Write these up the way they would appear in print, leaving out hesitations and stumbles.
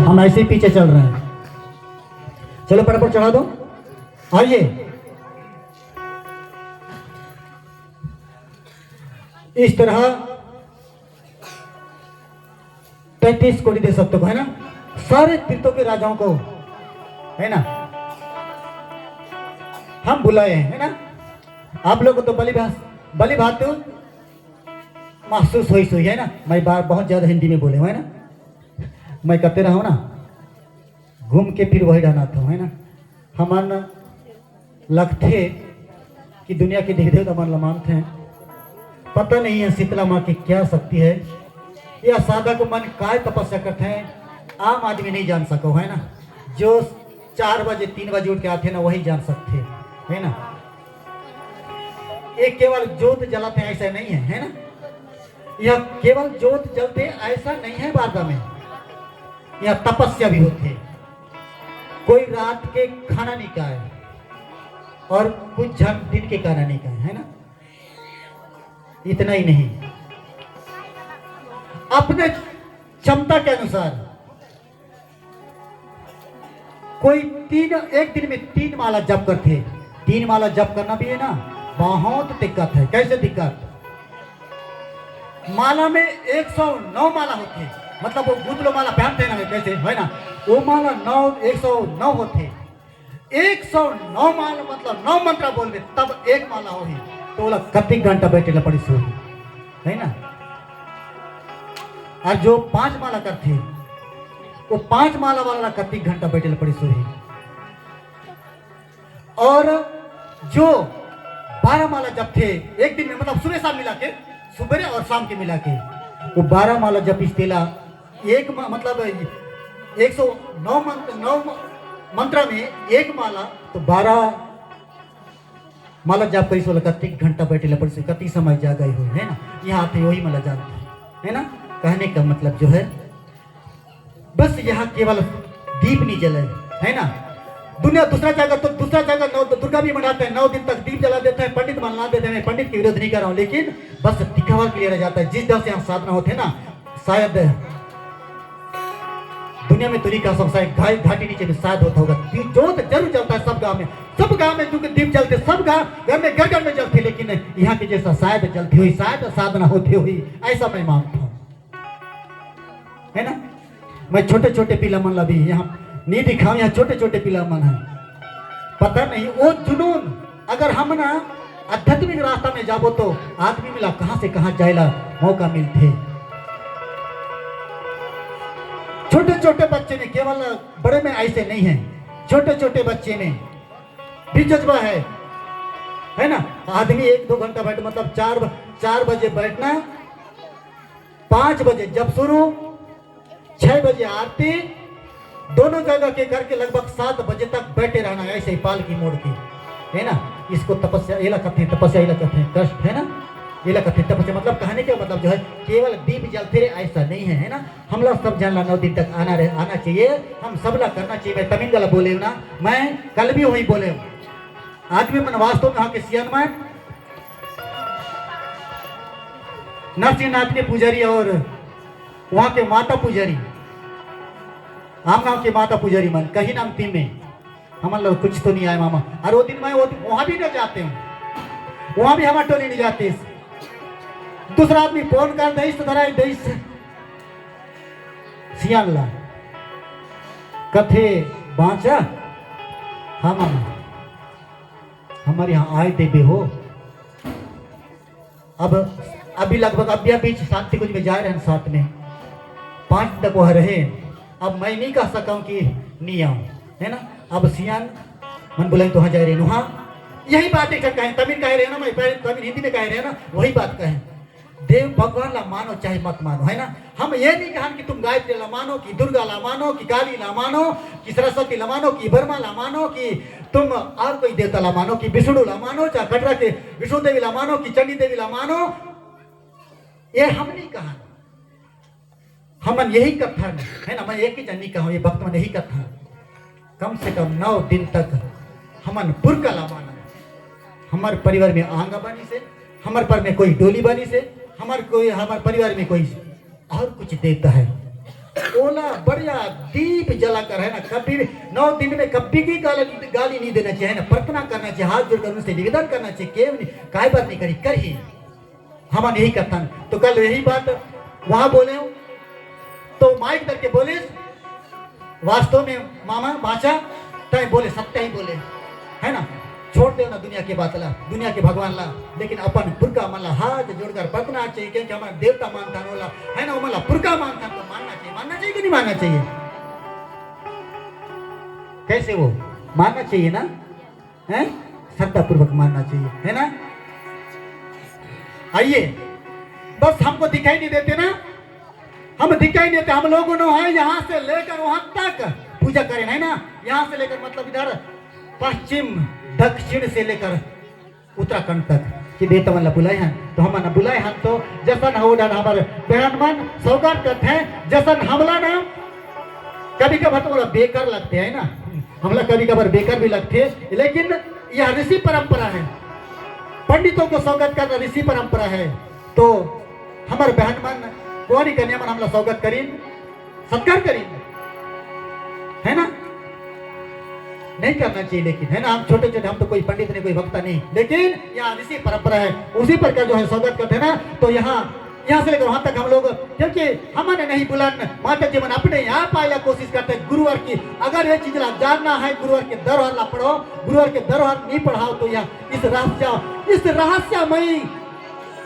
हम ऐसे ही पीछे चल रहे हैं। चलो फटाफट चढ़ा दो, आइए। इस तरह 33 कोटि दे सकते हो, है ना, सारे तीर्थों के राजाओं को, है ना, हम बुलाए हैं, है ना। आप लोगों को तो बलि भात महसूस हुई है ना। मैं बार बहुत ज्यादा हिंदी में बोले हूँ, है ना, मैं कहते रहा हूँ ना, घूम के फिर वही रहना था, है ना। हमान लगते कि दुनिया के देख देव हमारे लमान थे, पता नहीं है शीतला माँ की क्या शक्ति है, या साधक मन काय तपस्या करते हैं, आम आदमी नहीं जान सको, है ना। जो 4 बजे 3 बजे उठ के आते हैं ना, वही जान सकते, है ना। एक केवल ज्योत जलाते हैं ऐसा नहीं है ना। यह केवल ज्योत जलते ऐसा नहीं है बारगा में, यह तपस्या भी होती है। कोई रात के खाना नहीं खाए और कुछ जन दिन के खाना नहीं खाए, है ना। इतना ही नहीं, अपने क्षमता के अनुसार कोई एक दिन में 3 माला जप करते। 3 माला जप करना भी है ना बहुत दिक्कत है। कैसे दिक्कत? माला में 109 माला होती है, मतलब वो गुदलो माला पहनते हैं ना, कैसे है ना, वो माला 109 होते। 109 माला मतलब 9 मंत्र बोलते तब एक माला होगी, तो बोला कति घंटा बैठे पड़ी सो, है ना। और जो 5 माला करते वो 5 माला वाला कति घंटा बैठे पड़ी सो। और जो 12 माला जब थे एक दिन में, मतलब सुबह शाम मिला के, सुबह और शाम के मिला के, वो 12 माला जब इस्तेला एक मतलब 109 मंत्र में एक माला, तो 12 माला जब करी सोलह कति घंटा बैठे लपड़ से कति समय जा गई हुई, है ना। यहाँ आते वही माला जानते, है ना। कहने का मतलब जो है, बस यहाँ केवल दीप नहीं जले, है ना। दुनिया दूसरा जगह तो दूसरा जगह दुर्गा भी मनाते हैं, 9 दिन तक दीप जला देते हैं, पंडित बना देते हैं। मैं पंडित के विरोध नहीं कर रहा हूँ, लेकिन बस दिखावा के लिए रह जाता है। जिस ढंग से यहाँ साधना होते हैं ना, शायद दुनिया में तुरी का सब शायद घाटी नीचे में शायद होता होगा। जोत जरूर जलता है सब गांव में, सब गांव में क्योंकि दीप जलते, सब घर में घर में जलते, लेकिन यहाँ की जैसा शायद जलती हुई, शायद साधना होती हुई, ऐसा मैं मानता हूँ, है ना। मैं छोटे छोटे पीला मन अभी यहाँ नहीं दिखाऊं, यहाँ छोटे छोटे पीला मन है। पता नहीं वो जुनून, अगर हम ना आध्यात्मिक रास्ता में जाबो तो आदमी मिला कहां से कहां जाएला मौका मिलते। छोटे छोटे बच्चे में, केवल बड़े में ऐसे नहीं है, छोटे छोटे बच्चे में भी जज्बा है ना। आदमी 1-2 घंटा बैठ, मतलब 4 बजे बैठना, 5 बजे जब शुरू, 6 बजे आरती, दोनों जगह के घर के लगभग 7 बजे तक बैठे रहना, ऐसे ही पाल की मोड़ की, है ना। इसको तपस्या एला कहते हैं, तपस्या एला कहते हैं, कष्ट, है ना। एला कहते हैं तपस्या, मतलब कहने का मतलब जो है केवल दीप जलते रहे ऐसा नहीं है ना। हम लोग सब जानना 9 दिन तक आना चाहिए, हम सब लोग करना चाहिए। मैं तमिल गला बोले ना, मैं कल भी वही बोले हूँ। आज भी मैं वास्तव में वहां के सियान में नरसिंहनाथ के पुजारी और वहां के माता पुजारी, हम गाँव के माता पुजारी मन कहीं नाम टीम में हमारे लोग कुछ तो नहीं आए मामा। और वो दिन मैं वहां भी नहीं जाते हूँ, वहां भी हमारे टोली नहीं जाते। दूसरा आदमी फोन कर देश धराई देश सियानला कथे बांचा, हाँ मामा हमारे यहाँ आए देवे हो। अब अभी लगभग अभी बीच शांति कुछ में जा रहे हैं साथ में, 5 दिन तक वह रहे। अब मैं नहीं कह सका कि नहीं आऊं, है ना। अब सियान मन बुलाए तो हाँ जा रहे हैं, हाँ यही बात एक कहें, तमिल कह रहे हैं ना, मैं तमिल हिंदी में कह रहे हैं ना, वही बात कहें। देव भगवान ला मानो चाहे मत मानो, है ना। हम ये नहीं कहा कि तुम गायत्री ला मानो, कि दुर्गा ला मानो, कि काली ला मानो, कि सरस्वती ला मानो, कि ब्रह्मा ला मानो, कि तुम और कोई देवता ला मानो, कि विष्णु ला मानो, चाहे कटरा के विष्णु देवी ला मानो, कि चंडी देवी ला मानो, ये हम नहीं कहा। हम यही कथा है ना, मैं एक ही जन्नी कहूँ, ये भक्त मन यही कथा, कम से कम 9 दिन तक हमन पुरका ला माना। हमारे परिवार में आंगा बनी से, हमारे पर में कोई डोली बनी से, हमारे परिवार में कोई और कुछ देता है। ओला बढ़िया दीप जोड़कर है ना, कभी भी 9 दिन में कभी भी गाली नहीं देना चाहिए, है ना, प्रार्थना करना चाहिए, हाथ जोड़कर उनसे निवेदन करना चाहिए, केवल काय बात नहीं करी कर ही हम यही करता। तो कल यही बात वहां बोले हो तो माइक करके बोले, वास्तव में मामा बाचा तय बोले, सत्य ही बोले, है ना, छोड़ दे ना दुनिया के बात ला, दुनिया के भगवान ला, लेकिन अपन पुरखा मला हाथ जोड़कर प्रार्थना चाहिए, क्योंकि हमारा देवता मानता होला, है ना, वो मला पुरखा मानता, तो मानना चाहिए कि नहीं मानना चाहिए? कैसे वो मानना चाहिए ना, है, श्रद्धा पूर्वक मानना चाहिए, है ना। आइए, बस हमको दिखाई नहीं देते ना, हम दिखाई नहीं देते, हम लोगों ने है यहाँ से लेकर वहां तक पूजा करें, है ना, यहाँ से लेकर मतलब इधर पश्चिम दक्षिण से लेकर उत्तराखंड तक कि देवता वाला बुलाए हैं, तो हमारा बुलाए हैं, तो जैसन हो डर हमारे बहन मन सौगात करते हैं, जैसन हमला ना कभी कभार तो बेकार लगते हैं ना, हमला कभी कभार बेकार भी लगते हैं, लेकिन यह ऋषि परंपरा है, पंडितों को स्वागत करना ऋषि परंपरा है। तो हमारे बहन मन कौन कन्या मन हमला स्वागत करीन, सत्कार करीन, है ना, नहीं करना चाहिए, लेकिन है ना, हम छोटे छोटे, हम तो कोई पंडित नहीं, कोई वक्ता नहीं, लेकिन यहाँ ऋषि परंपरा है, उसी प्रकार जो है स्वागत करते हैं ना, तो यहाँ से लेकर वहां तक हम लोग, क्योंकि हमने नहीं बुलान माता जी मन अपने यहाँ पाया कोशिश करते हैं गुरुवार की, अगर ये चीज जानना है गुरुवार के दरबार ला पढ़ो, गुरुवार के दरबार नहीं पढ़ाओ तो यह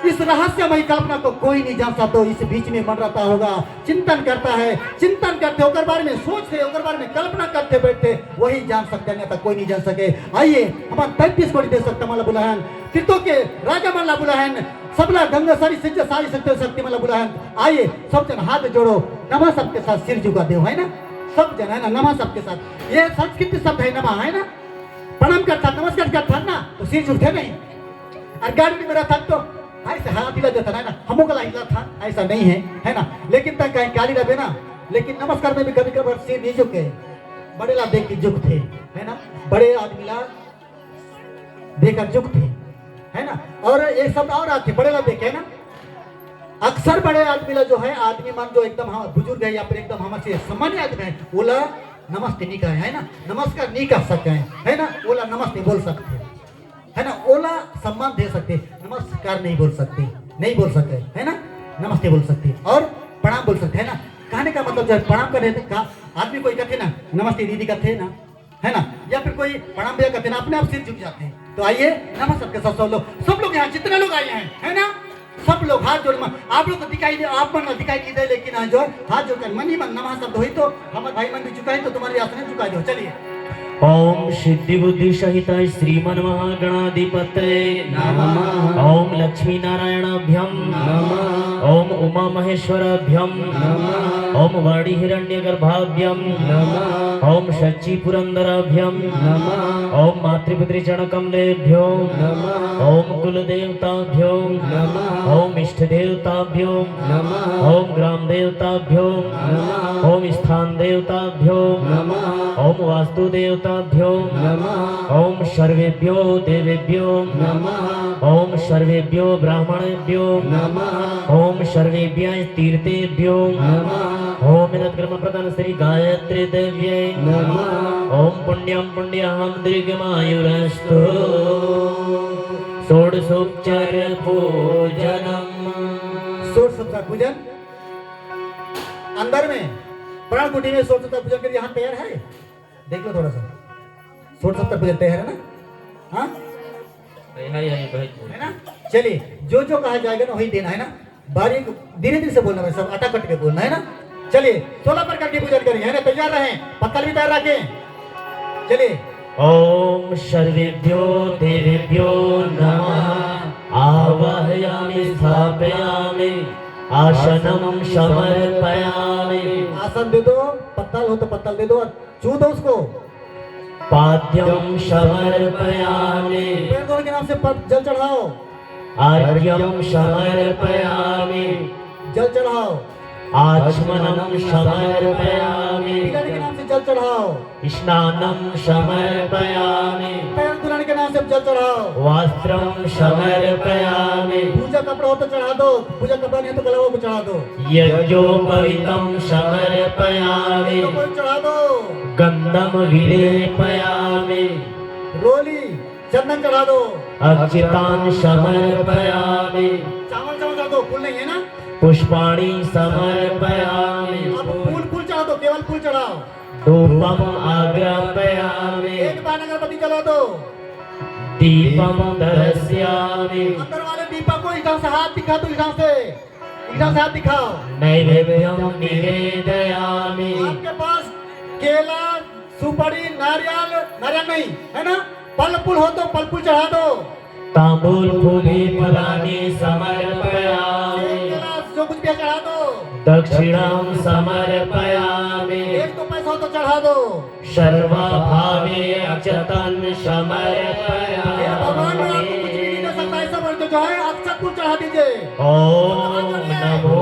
इस रहस्यमय कल्पना को कोई नहीं जान सकता, तो इस बीच में मन रहता होगा, चिंतन करता है, चिंतन करते होकर बारे में सोचते होकर बारे में कल्पना करते बैठते, वही जान सकते हैं, कोई नहीं जान सके। आइए हमारा 33 कोटी दे सकता मला बुलाहन, तीर्थों के राजा मला बुलाहन, सबला गंगा सारी सिद्ध सारी शक्ति मला बुलाहन। आइए सब जन हाथ जोड़ो, नमा सबके साथ सिर झुका दो, है ना, सब जन है ना, नमा सबके साथ, ये संस्कृत शब्द है नमा, है ना, प्रणाम करता नमस्कार करता ना, तो सिर झुकते नहीं, और गाड़ी में मेरा था तो ऐसा हाथ हिला देता है ना, हमों का हिला था, ऐसा नहीं है ना, लेकिन तक कहीं काली रहे ना, लेकिन नमस्कार में भी कभी कभार सिर नहीं झुके, बड़े ला देख के झुकते, है ना, बड़े आदमी ला देखकर झुकते, है ना, और एक शब्द और आते बड़े ला देखे, है ना, अक्सर बड़े आदमी ला जो है, आदमी मान जो एकदम हम बुजुर्ग है या फिर एकदम हमारे सामान्य आदमी है, बोला नमस्ते नहीं कहे, है ना, नमस्कार नहीं कर सकते हैं, है ना, बोला नमस्ते बोल सकते, है ना, ओला सम्मान दे सकते, नमस्कार नहीं बोल सकते, नहीं बोल सकते, है ना, नमस्ते बोल सकते और प्रणाम बोल सकते, है ना, कहने का मतलब जो है प्रणाम कर रहे थे, आदमी कोई कहते ना नमस्ते दीदी कहते ना, है ना, या फिर कोई प्रणाम भैया कहते ना, अपने आप सिर झुक जाते हैं। तो आइए नमस्कार के साथ सब लोग यहाँ जितने लोग आए हैं, है ना, सब लोग हाथ जोड़, आप लोग को दिखाई दे, आप मन दिखाई नहीं दे, लेकिन जो हाथ जोड़कर मनी मन नमः शब्द हुई, तो हमारे भाई मन भी चुका है, तो तुम्हारे आसन चुका दो। चलिए, ओम सिद्धि बुद्धि सहित श्रीमन महागणाधिपतये नमः। ओम लक्ष्मी नारायणाभ्यम नमः। ओम उमा महेश्वराभ्यम नमः। ओम वाणी हिरण्यगर्भाभ्यम नमः। ओम शची पुरंदराभ्यम नमः। ओम मातृपितृ चरणकमलेभ्यो नमः। ओम कुलदेवताभ्यो नमः। ओम इष्ट देवताभ्यो नमः। ओम ग्राम देवताभ्यो नमः। ओम स्थान देवताभ्यो नमः। ओम वास्तु देवताभ्यो नमः। ओम सर्वेभ्यो देवेभ्यो नमः। ओम सर्वेभ्यो ब्राह्मणेभ्यो नमः। ओम सर्वेभ्यः तीर्थेभ्यो नमः। ओम इदत्कर्म प्रधान श्री गायत्री देव्यै नमः। ओम पुण्यं पुण्यहं दीर्घमायुरस्तु। षोडशोपचार पूजनम। षोडशोपचार पूजन अंदर में प्राण कुटी में षोडशोपचार पूजन के लिए यहाँ तैयार है, देख लो थोड़ा सा, षोडशोपचार पूजन तैयार है ना, हाँ है ना। चलिए जो जो कहा जाएगा ना वही देना है ना, बारीक धीरे धीरे से बोलना है, सब अटक के बोलना है ना। चलिए 16 प्रकार की पूजन करेंगे, है ना, तैयार रहें, पत्तल भी तैयार रखें। चलिए ओम सर्वेभ्यो देवेभ्यो नमः। आवाहयामि स्थापयामि आसनम समर्पयामि। आसन दे दो, पत्तल हो तो पत्तल दे दो, छू दो उसको। पाद्यम समर्पयामि। पेड़ के नाम से जल चढ़ाओ। आर्घ्यम समर्पयामि। जल चढ़ाओ। आचमनम समर्पयामि। के नाम से जल चढ़ाओ, स्नानं समर्पयामि पैर दुल्हन के नाम से जल चढ़ाओ, वस्त्रं समर्पयामि पूजा कपड़ा हो तो चढ़ा दो, पूजा कपड़ा नहीं हो तो गलवों को चढ़ा दो, यज्ञोपवीतं समर्पयामि तो कोई चढ़ा दो, गन्धं विलेपयामि रोली चंदन चढ़ा दो, अक्षतान् समर्पयामि चावल चढ़ा दो, फूल नहीं है ना, पुष्पाणि समर्पयामि अब फूल चढ़ा दो, केवल फूल चढ़ाओ, धूपम् आग्रापयामि एक बार अगरबत्ती जला दो, दीपं दर्शयामि अंदर वाले दीपक को इस ढंग से हाथ दिखा दो, इस ढंग से हाथ दिखाओ, नैवेद्यं निवेदयामि आपके पास केला सुपारी नारियल नहीं है ना, फल फूल हो तो फल फूल चढ़ा दो, तांबूल फूले फलानि समर्पयामि केला जो कुछ भी है चढ़ा दो, दक्षिणां समर्पयामि एक तो पैसा हो तो चढ़ा दो, सर्वभावे अक्षतं भगवान में आपको कुछ भी नहीं दे सकता, समर्पयामि ऐसा बोलते जो है अक्षत फूल चढ़ा दीजिए, ॐ नमो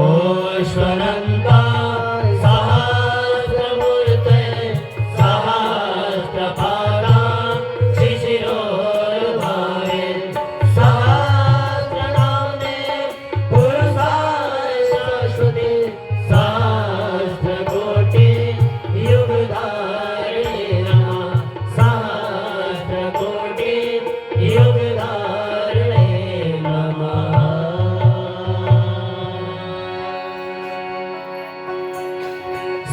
स्वनन्ताय सहस्रमूर्ते सहस्रपादां शिशिरोर्भावे सहस्रनाम्ने पुरुषाय शाश्वते सहस्रकोटि युगधारिणे नमः सहस्रकोटि युगधारिणे नमः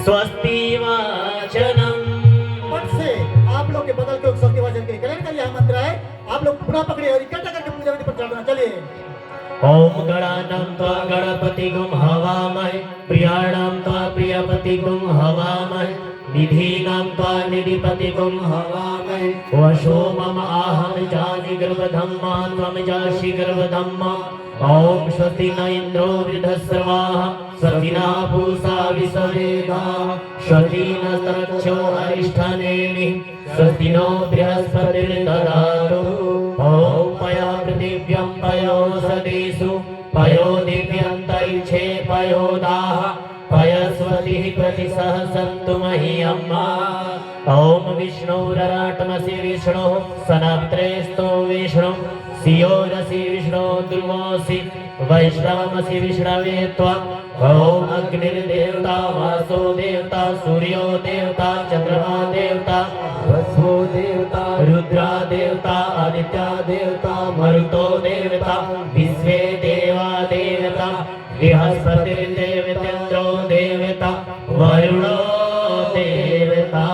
स्वस्ति वाचनम मत से आप लोग के बदल के सत्य वाचन के कल्याण का यह मंत्र है, आप लोग पुनः पकड़िए और इकट्ठा करके पूजा विधि पर चढ़ना, चलिए ओम गणानां त्वा गणपतिगुं हवामहे प्रियाणां त्वा प्रियपतिगुं हवामहे निधीनां त्वा निधिपतिगुं हवामहे वशो मम आहं जानि गर्भधम्मा त्वं जासि गर्भधम्मा ओम स्वस्ति न इन्द्रो वृद्धस्रवाः स्वस्ति न पूषा विश्ववेदाः स्वस्ति नस्तक्षो अरिष्ठनेमिः स्वस्ति नो बृहस्पतिर्दधातु ओम पया पृथिव्यं पयोषधीषु पयो दिव्यन्तरिक्षे पयोदाः पयस्वतिः प्रतिसहसन्तु मह्यम्मा ओम विष्णुरराटमसि विष्णुः सनत्रेस्तो विष्णुः सियोरसि विष्णो ध्रुवोऽसि वैष्णवमसि विष्णवे त्वम् ओम अग्निर्देवता वासो देवता सूर्यो देवता चंद्रमा देवता वसुो देवता रुद्रा देवता आदित्य देवता मरुतो देवता विश्वे देवा देवता बृहस्पतिर्देवतेन्द्रो देवता वरुणो देवता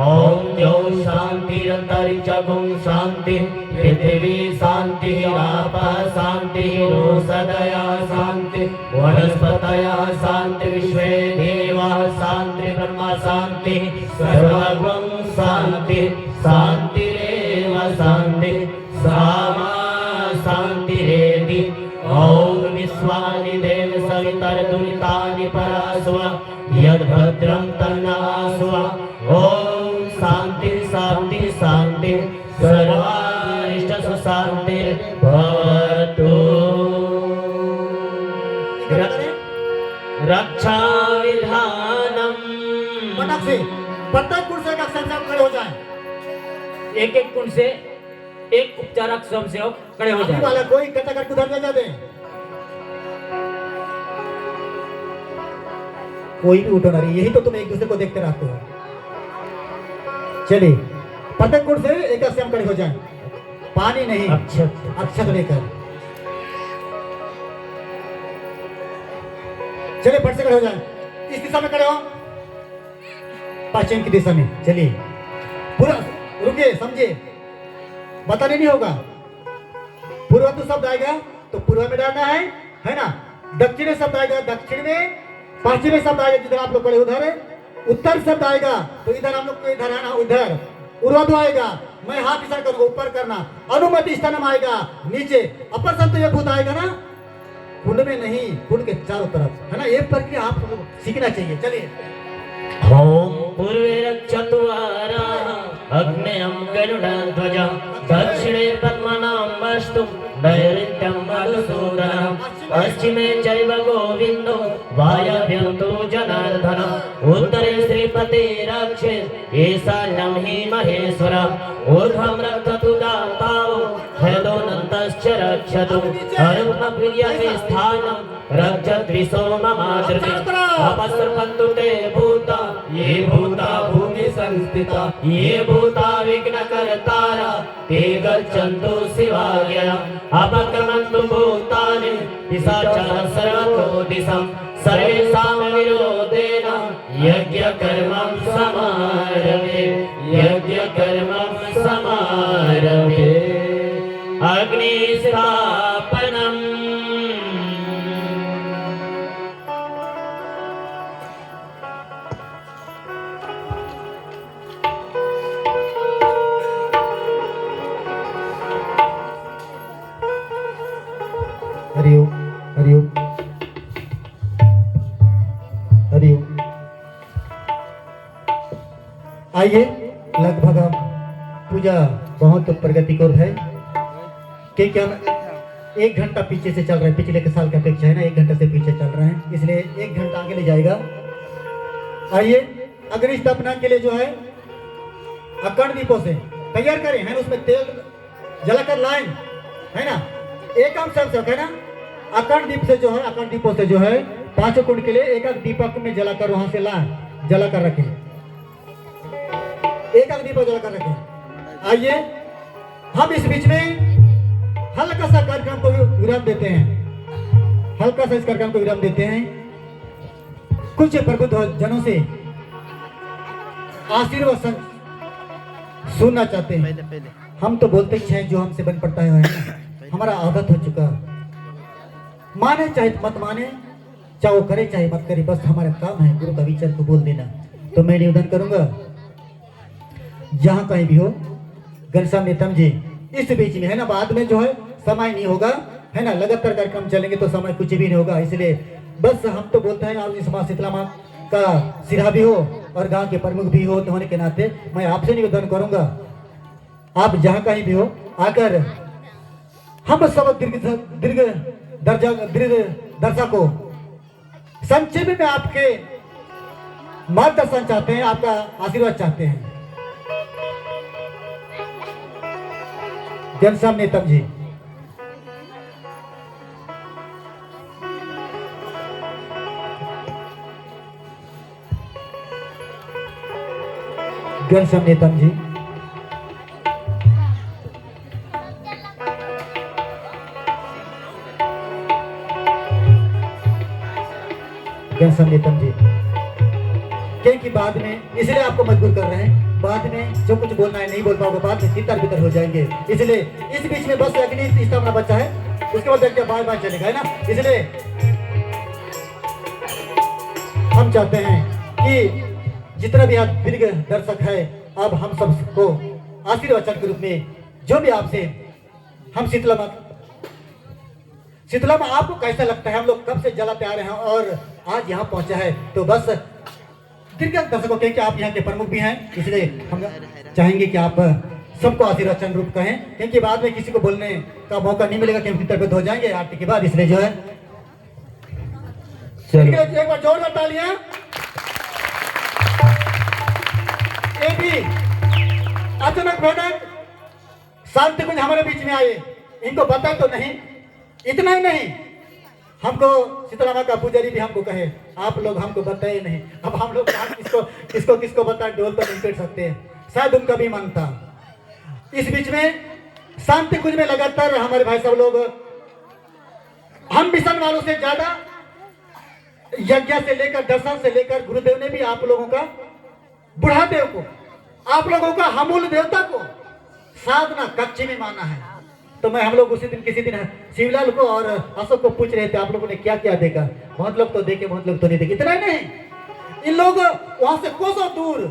ओम द्यौ शान्तिरन्तरिक्षगुं शान्ति पृथिवी शान्ति आपः शान्ति रोषधयः शान्ति वनस्पतयः शान्ति विश्वे देवाः शान्ति ब्रह्म शान्ति सर्वं शान्ति शान्तिरेव शान्ति सामा शान्तिरेति ओम विश्वानि देव सवितर्दुरितानि परास्व यद्भद्रं तन्नास्व ओम शान्ति शान्ति शान्ति सर्वारिष्टसु शान्तिर्भवतु रक्षा विधानम पटक से प्रत्येक कुर्सी का संचार खड़े हो जाए, एक एक कुंड से एक उपचारक स्वयंसेवक खड़े हो अभी जाए। वाला कोई इकट्ठा करके उधर ले जा दे, कोई भी उठो ना रही, यही तो तुम एक दूसरे को देखते रहते हो, चलिए प्रत्येक कुर्सी से एक स्वयं खड़े हो जाए, पानी नहीं अक्षत लेकर, चलिए फट से खड़े हो जाए, इस दिशा में खड़े हो, पश्चिम की दिशा में, चलिए पूरा रुकिए समझिए, बताने नहीं होगा, पूर्व तो शब्द आएगा तो पूर्व में डालना है ना, दक्षिण शब्द आएगा दक्षिण में, पश्चिम शब्द आएगा जिधर आप लोग खड़े उधर, उत्तर शब्द आएगा तो इधर हम लोग को इधर आना, उधर उर्ध्व आएगा, मैं हाथ इशारा करूंगा ऊपर करना, अनुमति स्थानम आएगा नीचे, अपर संतोष भूत आएगा ना, कुंड में नहीं, कुंड के चारों तरफ, है ना, ये प्रक्रिया आप लोगों को सीखना चाहिए, चलिए ओम पूर्वे रक्षत्वारा अग्नेयं गरुडध्वजं दक्षिणे पद्मनाभस्तु नैऋत्यं मधुसूदनं पश्चिमे चैव गोविन्दो वायव्यं तु जनार्दन उत्तरे श्रीपते रक्षित ईशान्यं हि महेश्वर ऊर्ध्वं रक्षतु दाताओ हृदोऽनन्तश्च रक्षतु अरुणप्रियते स्थानं रक्षद्विषो ममादृते अपसर्पन्तु ते भूता ये भूता भूमि संस्थिता ये भूता विघ्नकर्तारा ते गच्छन्तु शिवाज्ञया अपक्रमन्तु भूतानि पिशाचः सर्वतो दिशं सर्वेषां विरोधेन यज्ञकर्मं समारभे यज्ञकर्मं समारभे अग्निस्थापनम् हरिओम हरिओम हरिओम। आइए, लगभग हम पूजा बहुत प्रगति को है क्योंकि हम 1 घंटा पीछे से चल रहे हैं। पिछले के साल की अपेक्षा है ना, 1 घंटे से पीछे चल रहे हैं, इसलिए 1 घंटा आगे ले जाएगा। आइए, अग्नि स्थापना के लिए जो है अखंड दीपों से तैयार करें, है ना, उसमें तेल जलाकर लाएं, है ना, एक काम सब है ना। अखंड दीप से जो है, अखंड दीपों से जो है 5 कुंड के लिए एक दीपक में जलाकर वहां से लाएं, जलाकर रखें, एक दीपक जलाकर रखें। आइए, हम इस बीच में हल्का सा कार्यक्रम को विराम देते हैं, हल्का सा इस कार्यक्रम को विराम देते हैं। कुछ प्रबुद्ध जनों से आशीर्वाद सुनना चाहते हैं। हम तो बोलते ही हैं जो हमसे बन पड़ता है ना, हमारा आदत हो चुका। माने चाहे मत माने, चाहे वो करे चाहे मत करे, बस हमारा काम है गुरु का विचार को बोल देना। तो मैं निवेदन करूंगा, जहां कहीं भी हो, घनश्याम नेतम जी इस बीच में, है ना, बाद में जो है समय नहीं होगा, है ना, लगातार कार्यक्रम चलेंगे तो समय कुछ भी नहीं होगा। इसलिए बस हम तो बोलते हैं, आप समाज शीतला माँ का सिरा भी हो और गांव के प्रमुख भी हो, तो होने के नाते मैं आपसे निवेदन करूंगा, आप जहां कहीं भी हो आकर हम सब दीर्घ दर्शक को संक्षेप में आपके मार्गदर्शन चाहते हैं, आपका आशीर्वाद चाहते हैं। घनश्याम नेतम जी, घनश्याम नेतम जी, घनश्याम नेतम जी, क्योंकि बाद में इसलिए आपको मजबूर कर रहे हैं, बाद में जो कुछ बोलना है नहीं बोल पाओगे, बाद में तितर बितर हो जाएंगे। इसलिए इस बीच में बस अग्नि स्थापना बच्चा है, उसके बाद देखते बार बार चलेगा, है ना। इसलिए हम चाहते हैं कि जितना भी आप दीर्घ दर्शक है, अब हम सबको आशीर्वचन के रूप में जो भी आपसे हम शीतला में आपको कैसा लगता है, हम लोग कब से जलाते आ रहे हैं और आज यहाँ पहुंचा है, तो बस दीर्घ दर्शकों के, आप यहाँ के प्रमुख भी हैं, इसलिए हम चाहेंगे कि आप सबको आशीर्वचन रूप कहें, क्योंकि बाद में किसी को बोलने का मौका नहीं मिलेगा, क्योंकि तरबियत हो जाएंगे आरती के बाद। इसलिए जो है एक बार जोरदार तालियां। ये भी अचानक भयानक शांति कुंज हमारे बीच में आए, इनको बताए तो नहीं, इतना ही नहीं, हमको शीतला माँ का पुजारी भी हमको कहे, आप लोग हमको बताए नहीं। अब हम लोग किसको बताए, ढोल तो नहीं पीट सकते, शायद उनका भी मन था। इस बीच में शांति कुंज में लगातार हमारे भाई सब लोग, हम मिशन वालों से ज्यादा यज्ञ से लेकर दर्शन से लेकर गुरुदेव ने भी आप लोगों का, बुढ़ा देव को, आप लोगों का हमूल देवता को साधना कक्ष में माना है। तो मैं हम लोग उसी दिन किसी दिन शिवलाल को और अशोक को पूछ रहे थे, आप लोगों ने क्या क्या देखा। बहुत लोग तो देखे, बहुत लोग तो नहीं देखे। इतना ही नहीं, इन लोग वहां से कोसों दूर,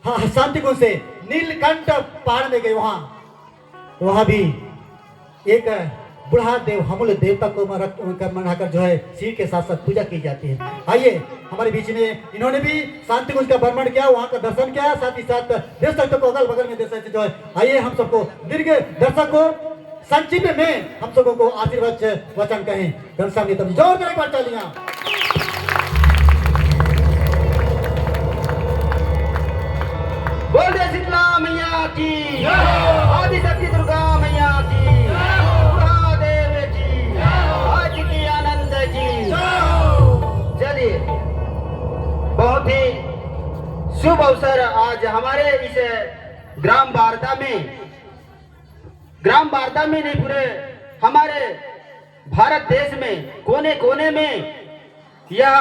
हाँ, शांति कुंज से नीलकंठ पहाड़ में गए, वहां भी एक बुढ़ा देव हमूल देवता को मनाकर जो है शिव के साथ साथ पूजा की जाती है। आइए, हमारे बीच में इन्होंने भी शांति कुंज का भ्रमण किया, वहां का दर्शन किया, साथ ही साथ देश तक को अगल बगल में देश जो है। आइए, हम सबको दीर्घ दर्शक को संक्षिप्त में हम सबों को आशीर्वाद वचन कहें। घनश्याम ने तब जोर देकर तालियां। बोल दे शीतला मैया की, आदि शक्ति दुर्गा मैया की, महादेव की, आज की आनंद की। चलिए, बहुत ही शुभ अवसर आज हमारे इस ग्राम वार्ता में नहीं, पूरे हमारे भारत देश में कोने कोने में यह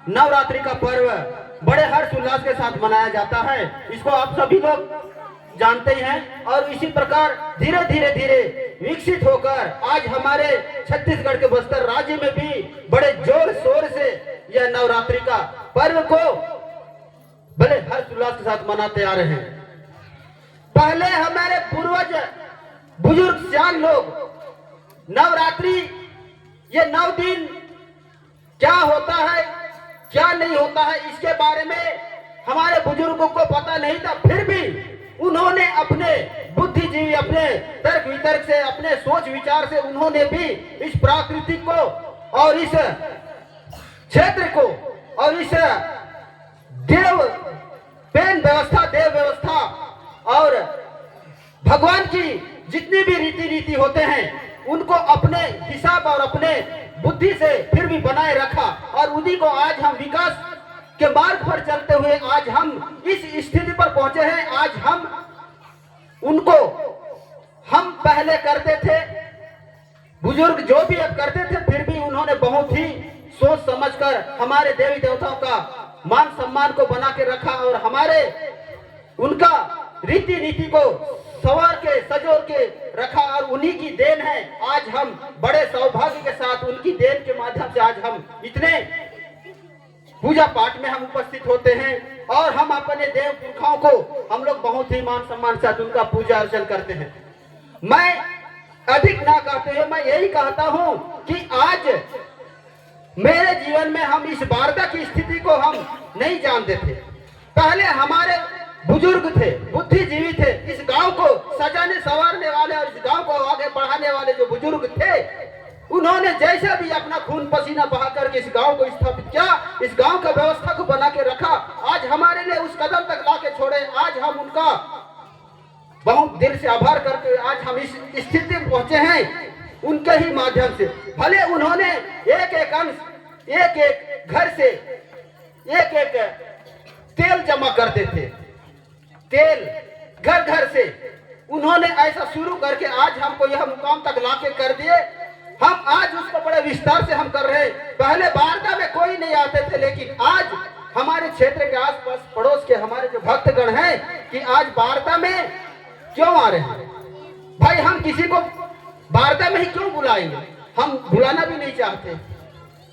नवरात्रि का पर्व बड़े हर्ष उल्लास के साथ मनाया जाता है। इसको आप सभी लोग जानते ही हैं। और इसी प्रकार धीरे धीरे विकसित होकर आज हमारे छत्तीसगढ़ के बस्तर राज्य में भी बड़े जोर शोर से यह नवरात्रि का पर्व को बड़े हर्ष उल्लास के साथ मनाते आ रहे हैं। पहले हमारे पूर्वज बुजुर्ग सियान लोग नवरात्रि ये 9 दिन क्या होता है क्या नहीं होता है इसके बारे में हमारे बुजुर्गों को पता नहीं था। फिर भी उन्होंने अपने बुद्धिजीवी, अपने तर्क वितर्क से, अपने सोच विचार से उन्होंने भी इस प्राकृतिक को और इस क्षेत्र को और इस देव व्यवस्था और भगवान की जितनी भी रीति होते हैं उनको अपने हिसाब और अपने बुद्धि से फिर भी बनाए रखा। और उन्हीं को आज हम विकास के मार्ग पर चलते हुए आज हम इस स्थिति पर पहुंचे हैं। आज हम पहले करते थे, बुजुर्ग जो भी अब करते थे, फिर भी उन्होंने बहुत ही सोच समझकर हमारे देवी देवताओं का मान सम्मान को बना के रखा और हमारे उनका रीति नीति को सवार के सजोर के रखा। और उन्हीं की देन है आज हम बड़े सौभाग्य के साथ उनकी देन के माध्यम से आज हम इतने पूजा पाठ में हम उपस्थित होते हैं और हम अपने देव पुरखाओं को हम लोग बहुत ही मान सम्मान के साथ उनका पूजा अर्चन करते हैं। मैं अधिक ना कहते हुए मैं यही कहता हूं कि आज मेरे जीवन में हम इस वार्ता की स्थिति को हम नहीं जानते थे। पहले हमारे बुजुर्ग थे, बुद्धिजीवी थे, इस गांव को सजाने संवारने वाले और इस गांव को आगे बढ़ाने वाले जो बुजुर्ग थे, उन्होंने जैसा भी अपना खून पसीना बहा करके इस गांव को स्थापित किया, इस गांव का व्यवस्था को बना के रखा। आज हमारे लिए उस कदम तक ला के छोड़े। आज हम उनका बहुत दिल से आभार करके आज हम इस स्थिति में पहुंचे हैं उनके ही माध्यम से। भले उन्होंने एक एक अंश, एक एक घर से एक एक तेल जमा करते थे, तेल घर घर से उन्होंने ऐसा शुरू करके आज हमको यह मुकाम तक लाके कर दिए। हम आज उसको बड़े विस्तार से हम कर रहे हैं। पहले वार्ता में कोई नहीं आते थे, लेकिन आज हमारे क्षेत्र के आसपास पड़ोस के हमारे जो भक्तगण हैं कि आज वार्ता में क्यों आ रहे हैं। भाई हम किसी को वार्ता में ही क्यों बुलाएंगे, हम बुलाना भी नहीं चाहते,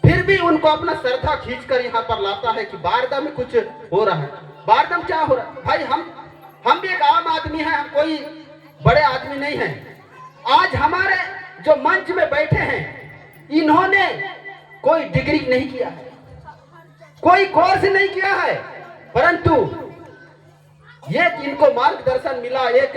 फिर भी उनको अपना श्रद्धा खींचकर यहाँ पर लाता है कि वार्ता में कुछ हो रहा है। वार्ता में क्या हो रहा है भाई, हम भी एक आम आदमी हैं, हम कोई बड़े आदमी नहीं हैं। आज हमारे जो मंच में बैठे हैं इन्होंने कोई डिग्री नहीं किया है, कोई कोर्स नहीं किया है, परंतु ये इनको मार्गदर्शन मिला एक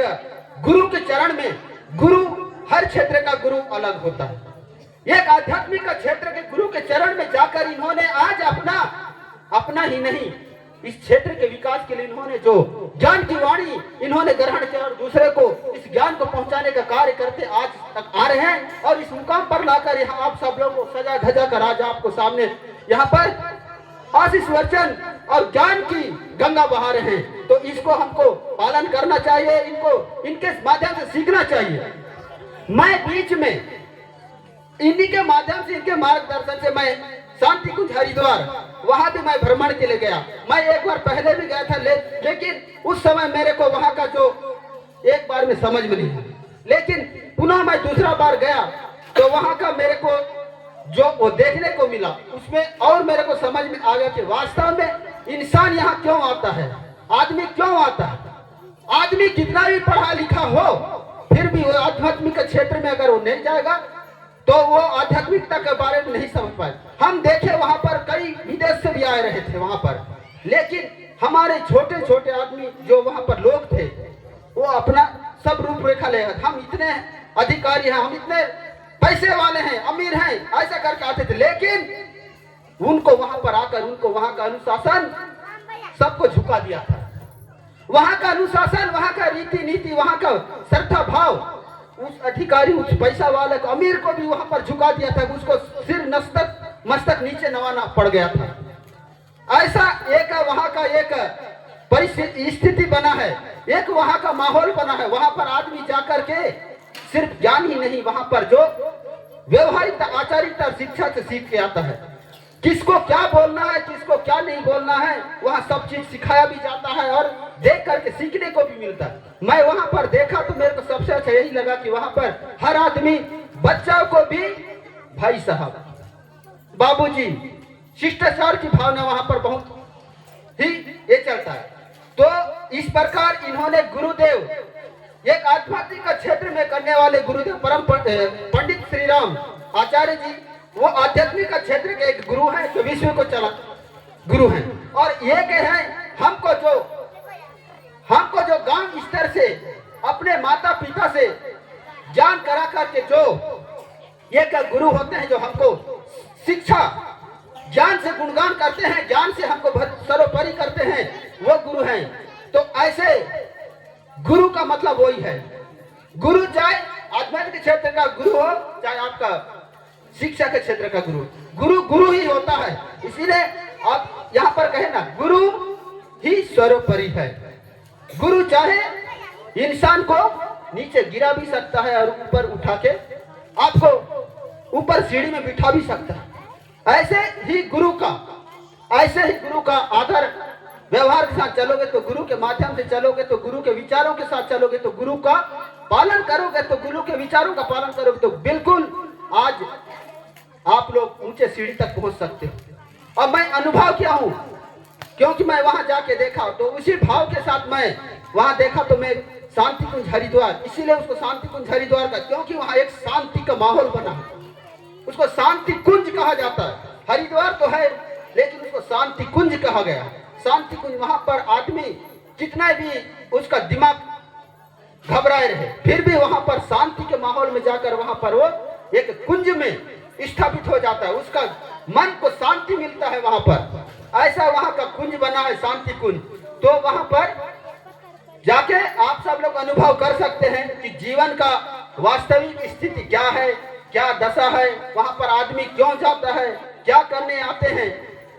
गुरु के चरण में। गुरु हर क्षेत्र का गुरु अलग होता है। एक आध्यात्मिक क्षेत्र के गुरु के चरण में जाकर इन्होंने आज अपना ही नहीं इस क्षेत्र के विकास के लिए इन्होंने जो ज्ञान की वाणी इन्होंने ग्रहण किया और दूसरे को इस ज्ञान को पहुंचाने का कार्य करते आज तक आ रहे हैं। और इस मुकाम पर लाकर यहाँ आप सब लोगों को सजा धजा कर आज आपको सामने यहाँ पर आशीष वचन और ज्ञान की गंगा बहा रहे हैं। तो इसको हमको पालन करना चाहिए, इनको इनके माध्यम से सीखना चाहिए। मैं बीच में इन्हीं के माध्यम से, इनके मार्गदर्शन से मैं शांति कुंज हरिद्वार वहां भी मैं भ्रमण के लिए गया। मैं एक बार पहले भी गया था, लेकिन उस समय मेरे को वहां का जो एक बार में समझ में नहीं आया, लेकिन पुनः मैं दूसरा बार गया तो वहां का मेरे को जो वो देखने को मिला उसमें और मेरे को समझ में आ गया कि वास्तव में इंसान यहाँ क्यों आता है, आदमी क्यों आता है। आदमी कितना भी पढ़ा लिखा हो फिर भी वो आध्यात्मिक क्षेत्र में अगर वो नहीं जाएगा तो वो आध्यात्मिकता के बारे में नहीं समझ पाए। हम देखे वहां पर कई विदेश से भी आए रहे थे वहां पर, लेकिन हमारे छोटे छोटे आदमी जो वहां पर लोग थे वो अपना सब रूपरेखा ले, हम इतने अधिकारी हैं, हम इतने पैसे वाले हैं, अमीर हैं, ऐसा करके आते थे। लेकिन उनको वहां पर आकर उनको वहां का अनुशासन सबको झुका दिया था। वहां का अनुशासन, वहां का रीति नीति, वहां का श्रद्धा भाव उस अधिकारी, उस पैसा वाले को, अमीर को भी वहां पर झुका दिया था। उसको सिर मस्तक नीचे नवाना पड़ गया था। ऐसा एक वहां का एक परिस्थिति स्थिति बना है, एक वहां का माहौल बना है। वहां पर आदमी जाकर के सिर्फ ज्ञान ही नहीं, वहां पर जो व्यवहारिकता, आचारिकता, शिक्षा से सीख के आता है। किसको क्या बोलना है, किसको क्या नहीं बोलना है, वहां सब चीज सिखाया भी जाता है और देख करके सीखने को भी मिलता है। मैं वहां पर देखा तो मेरे को सबसे अच्छा यही लगा कि वहां पर हर आदमी, बच्चों को भी भाई साहब, बाबूजी, शिष्टाचार की भावना वहां पर बहुत ही ये चलता है। तो इस प्रकार इन्होंने गुरुदेव, एक आध्यात्मिक क्षेत्र में करने वाले गुरुदेव परम पंडित श्री राम आचार्य जी, वो आध्यात्मिक क्षेत्र के एक गुरु हैं, जो विश्व को चला गुरु हैं। और ये के हैं हमको जो गांव स्तर से अपने माता पिता से ज्ञान करा करके जो ये का गुरु होते हैं, जो हमको शिक्षा ज्ञान से गुणगान करते हैं, ज्ञान से हमको सर्वोपरि करते हैं, वो गुरु हैं। तो ऐसे गुरु का मतलब वही है। गुरु चाहे आध्यात्मिक क्षेत्र का गुरु हो, चाहे आपका शिक्षा के क्षेत्र का गुरु ही होता है। इसीलिए आप यहाँ पर कहे ना, गुरु ही सर्वोपरि है। गुरु चाहे इंसान को नीचे गिरा भी सकता है और ऊपर उठा के आपको ऊपर सीढ़ी में बिठा भी सकता है। ऐसे ही गुरु का आदर व्यवहार के साथ चलोगे तो, गुरु के माध्यम से चलोगे तो, गुरु के विचारों के साथ चलोगे तो, गुरु का पालन करोगे तो, गुरु के विचारों का पालन करोगे तो बिल्कुल आज आप लोग ऊंचे सीढ़ी तक पहुंच सकते हो। और मैं अनुभव किया हूं, क्योंकि मैं वहां जाके देखा तो उसी भाव के साथ मैं वहां देखा तो मैं शांति कुंज हरिद्वार, इसीलिए उसको शांति कुंज हरिद्वार का, क्योंकि वहां एक शांति का माहौल बना है, उसको शांति कुंज कहा जाता है। हरिद्वार तो है लेकिन उसको शांति कुंज कहा गया। शांति कुंज, वहां पर आदमी कितना भी उसका दिमाग घबराए रहे, फिर भी वहां पर शांति के माहौल में जाकर वहां पर वो एक कुंज में स्थापित हो जाता है, उसका मन को शांति मिलता है वहां पर। ऐसा वहां का कुंज बना है, शांति कुंज। तो वहां पर जाके आप सब लोग अनुभव कर सकते हैं कि जीवन का वास्तविक स्थिति क्या है, क्या दशा है, वहां पर आदमी क्यों जाता है, क्या करने आते हैं।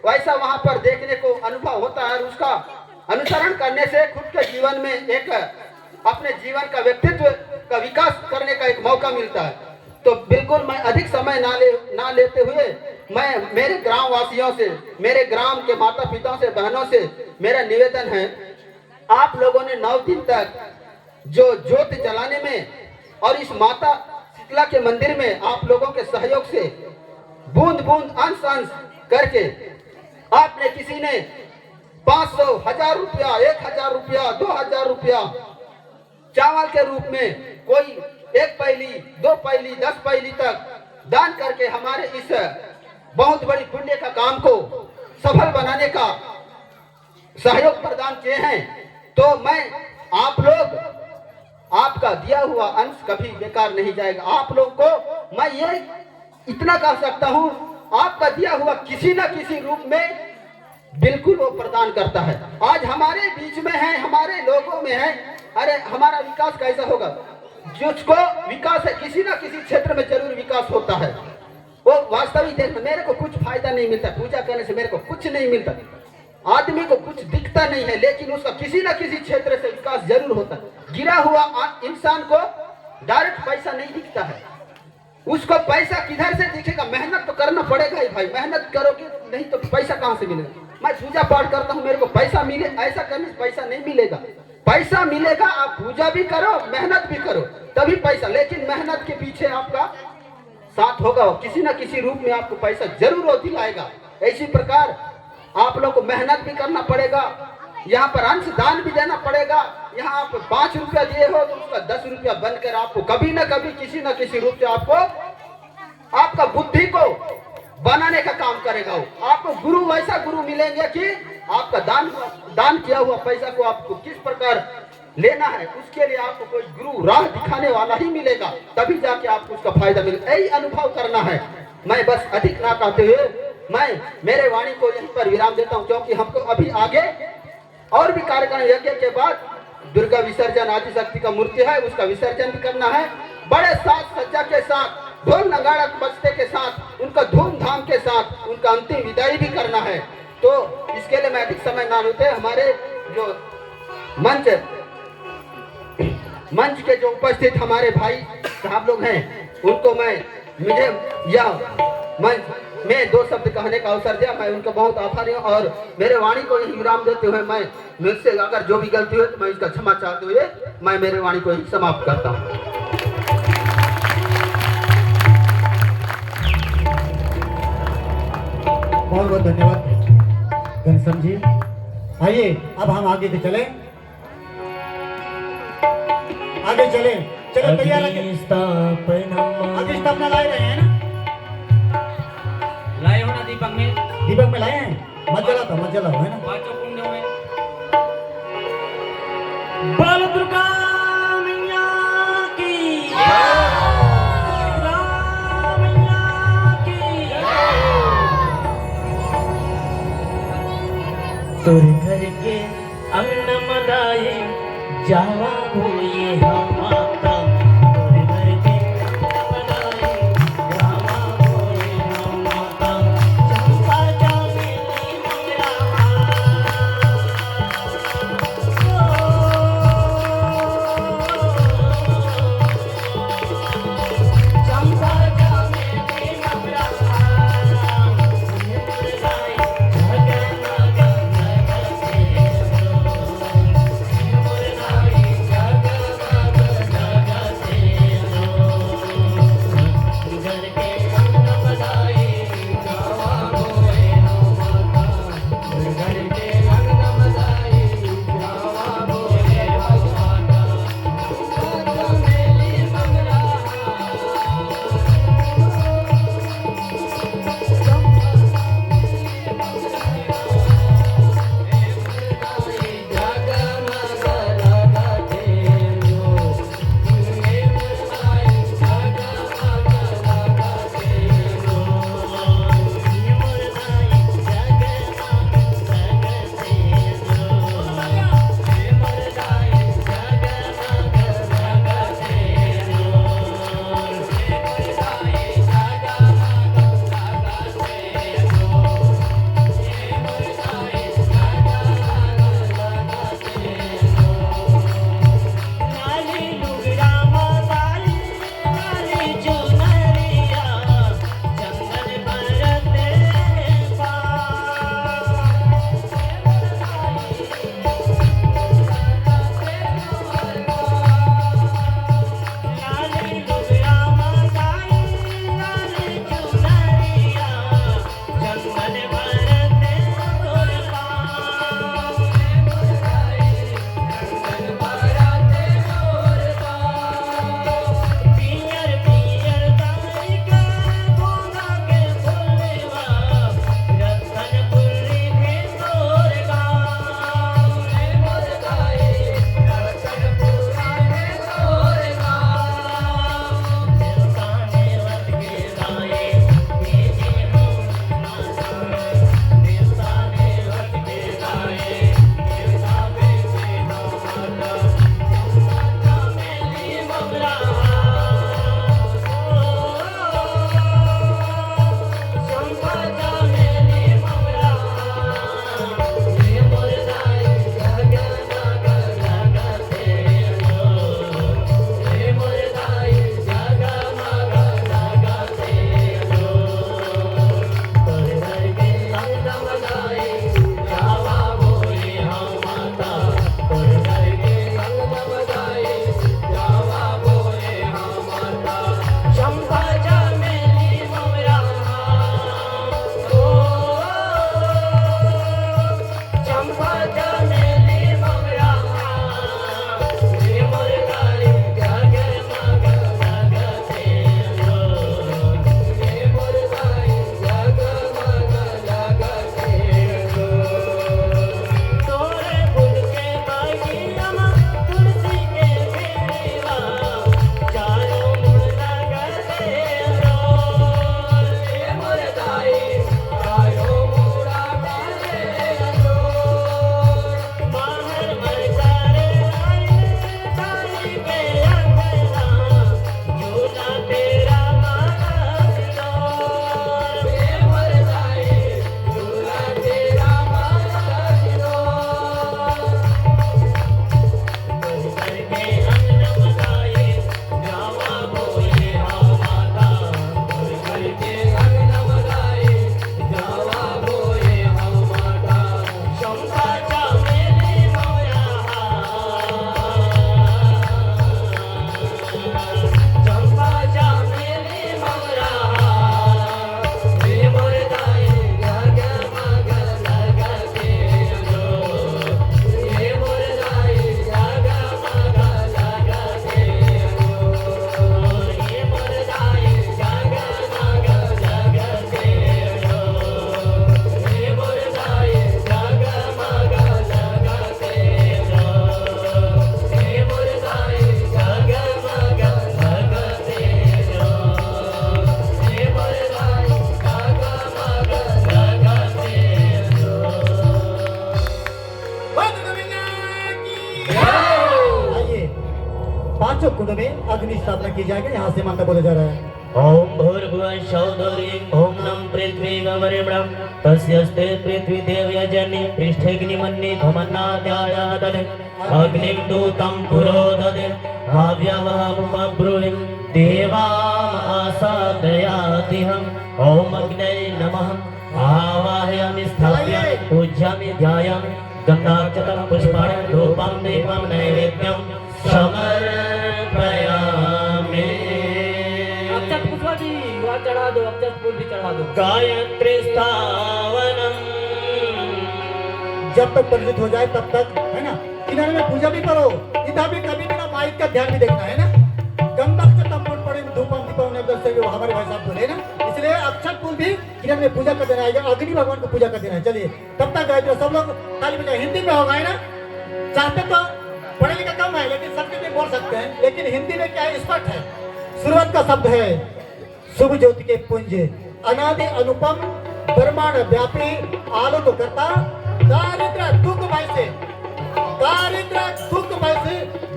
वैसा वहां पर देखने को अनुभव होता है और उसका अनुसरण करने से खुद के जीवन में एक अपने जीवन का व्यक्तित्व का विकास करने का एक मौका मिलता है। तो बिल्कुल मैं अधिक समय ना लेते हुए मैं मेरे ग्राम वासियों से, मेरे ग्राम के माता पिताओं से, बहनों से मेरा निवेदन है, आप लोगों ने 9 दिन तक जो ज्योत जलाने में और इस माता शीतला के मंदिर में आप लोगों के सहयोग से बूंद बूंद अंश अंश करके आपने, किसी ने 500, 1000 रुपया, 1000 रुपया, 2000 रुपया चावल के रूप में, कोई 1 पैली, 2 पैली, 10 पैली तक दान करके हमारे इस बहुत बड़ी पुण्य का काम को सफल बनाने का सहयोग प्रदान किए हैं। तो मैं आप लोग, आपका दिया हुआ अंश कभी बेकार नहीं जाएगा। आप लोग को मैं ये इतना कह सकता हूं, आपका दिया हुआ किसी न किसी रूप में बिल्कुल वो प्रदान करता है। आज हमारे बीच में है, हमारे लोगों में है। अरे हमारा विकास कैसा होगा? जिसको विकास है, किसी न किसी क्षेत्र में जरूर विकास होता है। वो वास्तविक देखना, मेरे को कुछ फायदा नहीं मिलता, पूजा करने से मेरे को कुछ नहीं मिलता, आदमी को कुछ दिखता नहीं है, लेकिन उसका किसी न किसी क्षेत्र से विकास जरूर होता है। गिरा हुआ इंसान को डायरेक्ट पैसा नहीं दिखता है, उसको पैसा किधर से दिखेगा? मेहनत तो करना पड़ेगा ही भाई, मेहनत करोगे नहीं तो पैसा कहां से मिलेगा? मैं पूजा पाठ करता हूं, मेरे को पैसा मिले, ऐसा करने से पैसा नहीं मिलेगा। पैसा मिलेगा, आप पूजा भी करो, मेहनत भी करो, तभी पैसा। लेकिन मेहनत के पीछे आपका साथ होगा, किसी न किसी रूप में आपको पैसा जरूर दिलाएगा। इसी प्रकार आप लोग को मेहनत भी करना पड़ेगा, यहाँ पर अंश दान भी देना पड़ेगा। यहाँ आप 5 रुपया दिए हो तो उसका 10 रुपया बनकर आपको कभी न कभी किसी न किसी रूप से आपको आपका बुद्धि को बनाने का काम करेगा। आपको गुरु वैसा गुरु मिलेंगे कि आपका दान किया हुआ पैसा को आपको किस प्रकार लेना है, उसके लिए आपको कोई गुरु राह दिखाने वाला ही मिलेगा, तभी जाके आपको उसका फायदा मिलेगा। यही अनुभव करना है। मैं बस अधिक ना कहते हुए मैं मेरे वाणी को यहीं पर विराम देता हूँ, क्योंकि हमको अभी आगे और भी कार्यक्रम, यज्ञ के बाद दुर्गा विसर्जन, आदिशक्ति का मूर्ति है, उसका विसर्जन भी करना है। बड़े साज सज्जा के साथ, ढोल नगाड़ा बजते के साथ, उनका धूमधाम के साथ उनका अंतिम विदाई भी करना है। तो इसके लिए मैं अधिक समय ना लेते, हमारे जो मंच के जो उपस्थित हमारे भाई साहब लोग हैं, उनको मुझे यह मंच में 2 शब्द कहने का अवसर दिया, मैं उनका बहुत आभारी हूँ। और मेरे वाणी को यही विराम देते हुए मैं मुझसे अगर जो भी गलती हुई तो मैं इसका क्षमा चाहते हुए मैं मेरे वाणी को यही समाप्त करता हूँ। बहुत बहुत धन्यवाद घनश्याम जी। आइए अब हम आगे के चले, आगे चले, चलो तैयार रहिए। अग्नि स्थापना लाए रहे हैं ना, लाए हो ना दीपक में? दीपक में लाए हैं, मत जलाओ, मत जलाओ, है ना। पांचों कुंडों में बाल दुर्गा मैया की, राम मैया की। तोर घर के अंगन मनाए जावा हुए हम माता। तोर घर के अंगन मनाए जावा हुए हम माता। चंपा चमेली मोगरा चंपा चमेली मोगरा जगमग पांचों कुंड में अग्नि स्थापना की जाएगी। यहाँ से मंत्र बोला जा रहा है। ओम भूर्भुवः सौदर्यं ओम नम पृथ्वी गवर्णं तस्यस्ते पृथ्वी देवयजनि पृष्ठेऽग्निमन्नि धमन्नाद्यायादने अग्निं दूतं पुरोददे भाव्यवहमुपब्रूहिं देवामासादयातिहम् ओम अग्नये नमः आवाहयामि स्थापयामि पूज्यामि ध्यायामि गन्धाक्षतं पुष्पाणि धूपं दीपं नैवेद्यं समर्पयामि। अक्षत पुष्पा जी वहाँ चढ़ा दो, अक्षत फूल भी चढ़ा दो। गायत्री स्थावनम जब तक परिचित हो जाए तब तक, है ना, किनारे में पूजा भी करो। इधर भी कभी भी ना माइक का ध्यान भी देखना है ना। गंधक से तम पड़े धूपम दीपम नैवेद्य से हमारे भाई साहब बोले ना, इसलिए अक्षत फूल भी किनारे में पूजा कर देना है, अग्नि भगवान को पूजा कर देना है। चलिए तब तक गायत्री सब लोग ताली बजाए। हिंदी में होगा, है ना। चाहते तो पढ़े लिखा कम है लेकिन संस्कृत में बोल सकते हैं, लेकिन हिंदी में क्या है, स्पष्ट है। शुरुआत का शब्द है शुभ ज्योति के पुंज, अनादि अनुपम ब्रह्मांड व्यापी आलोक करता, दारिद्र दुखमय से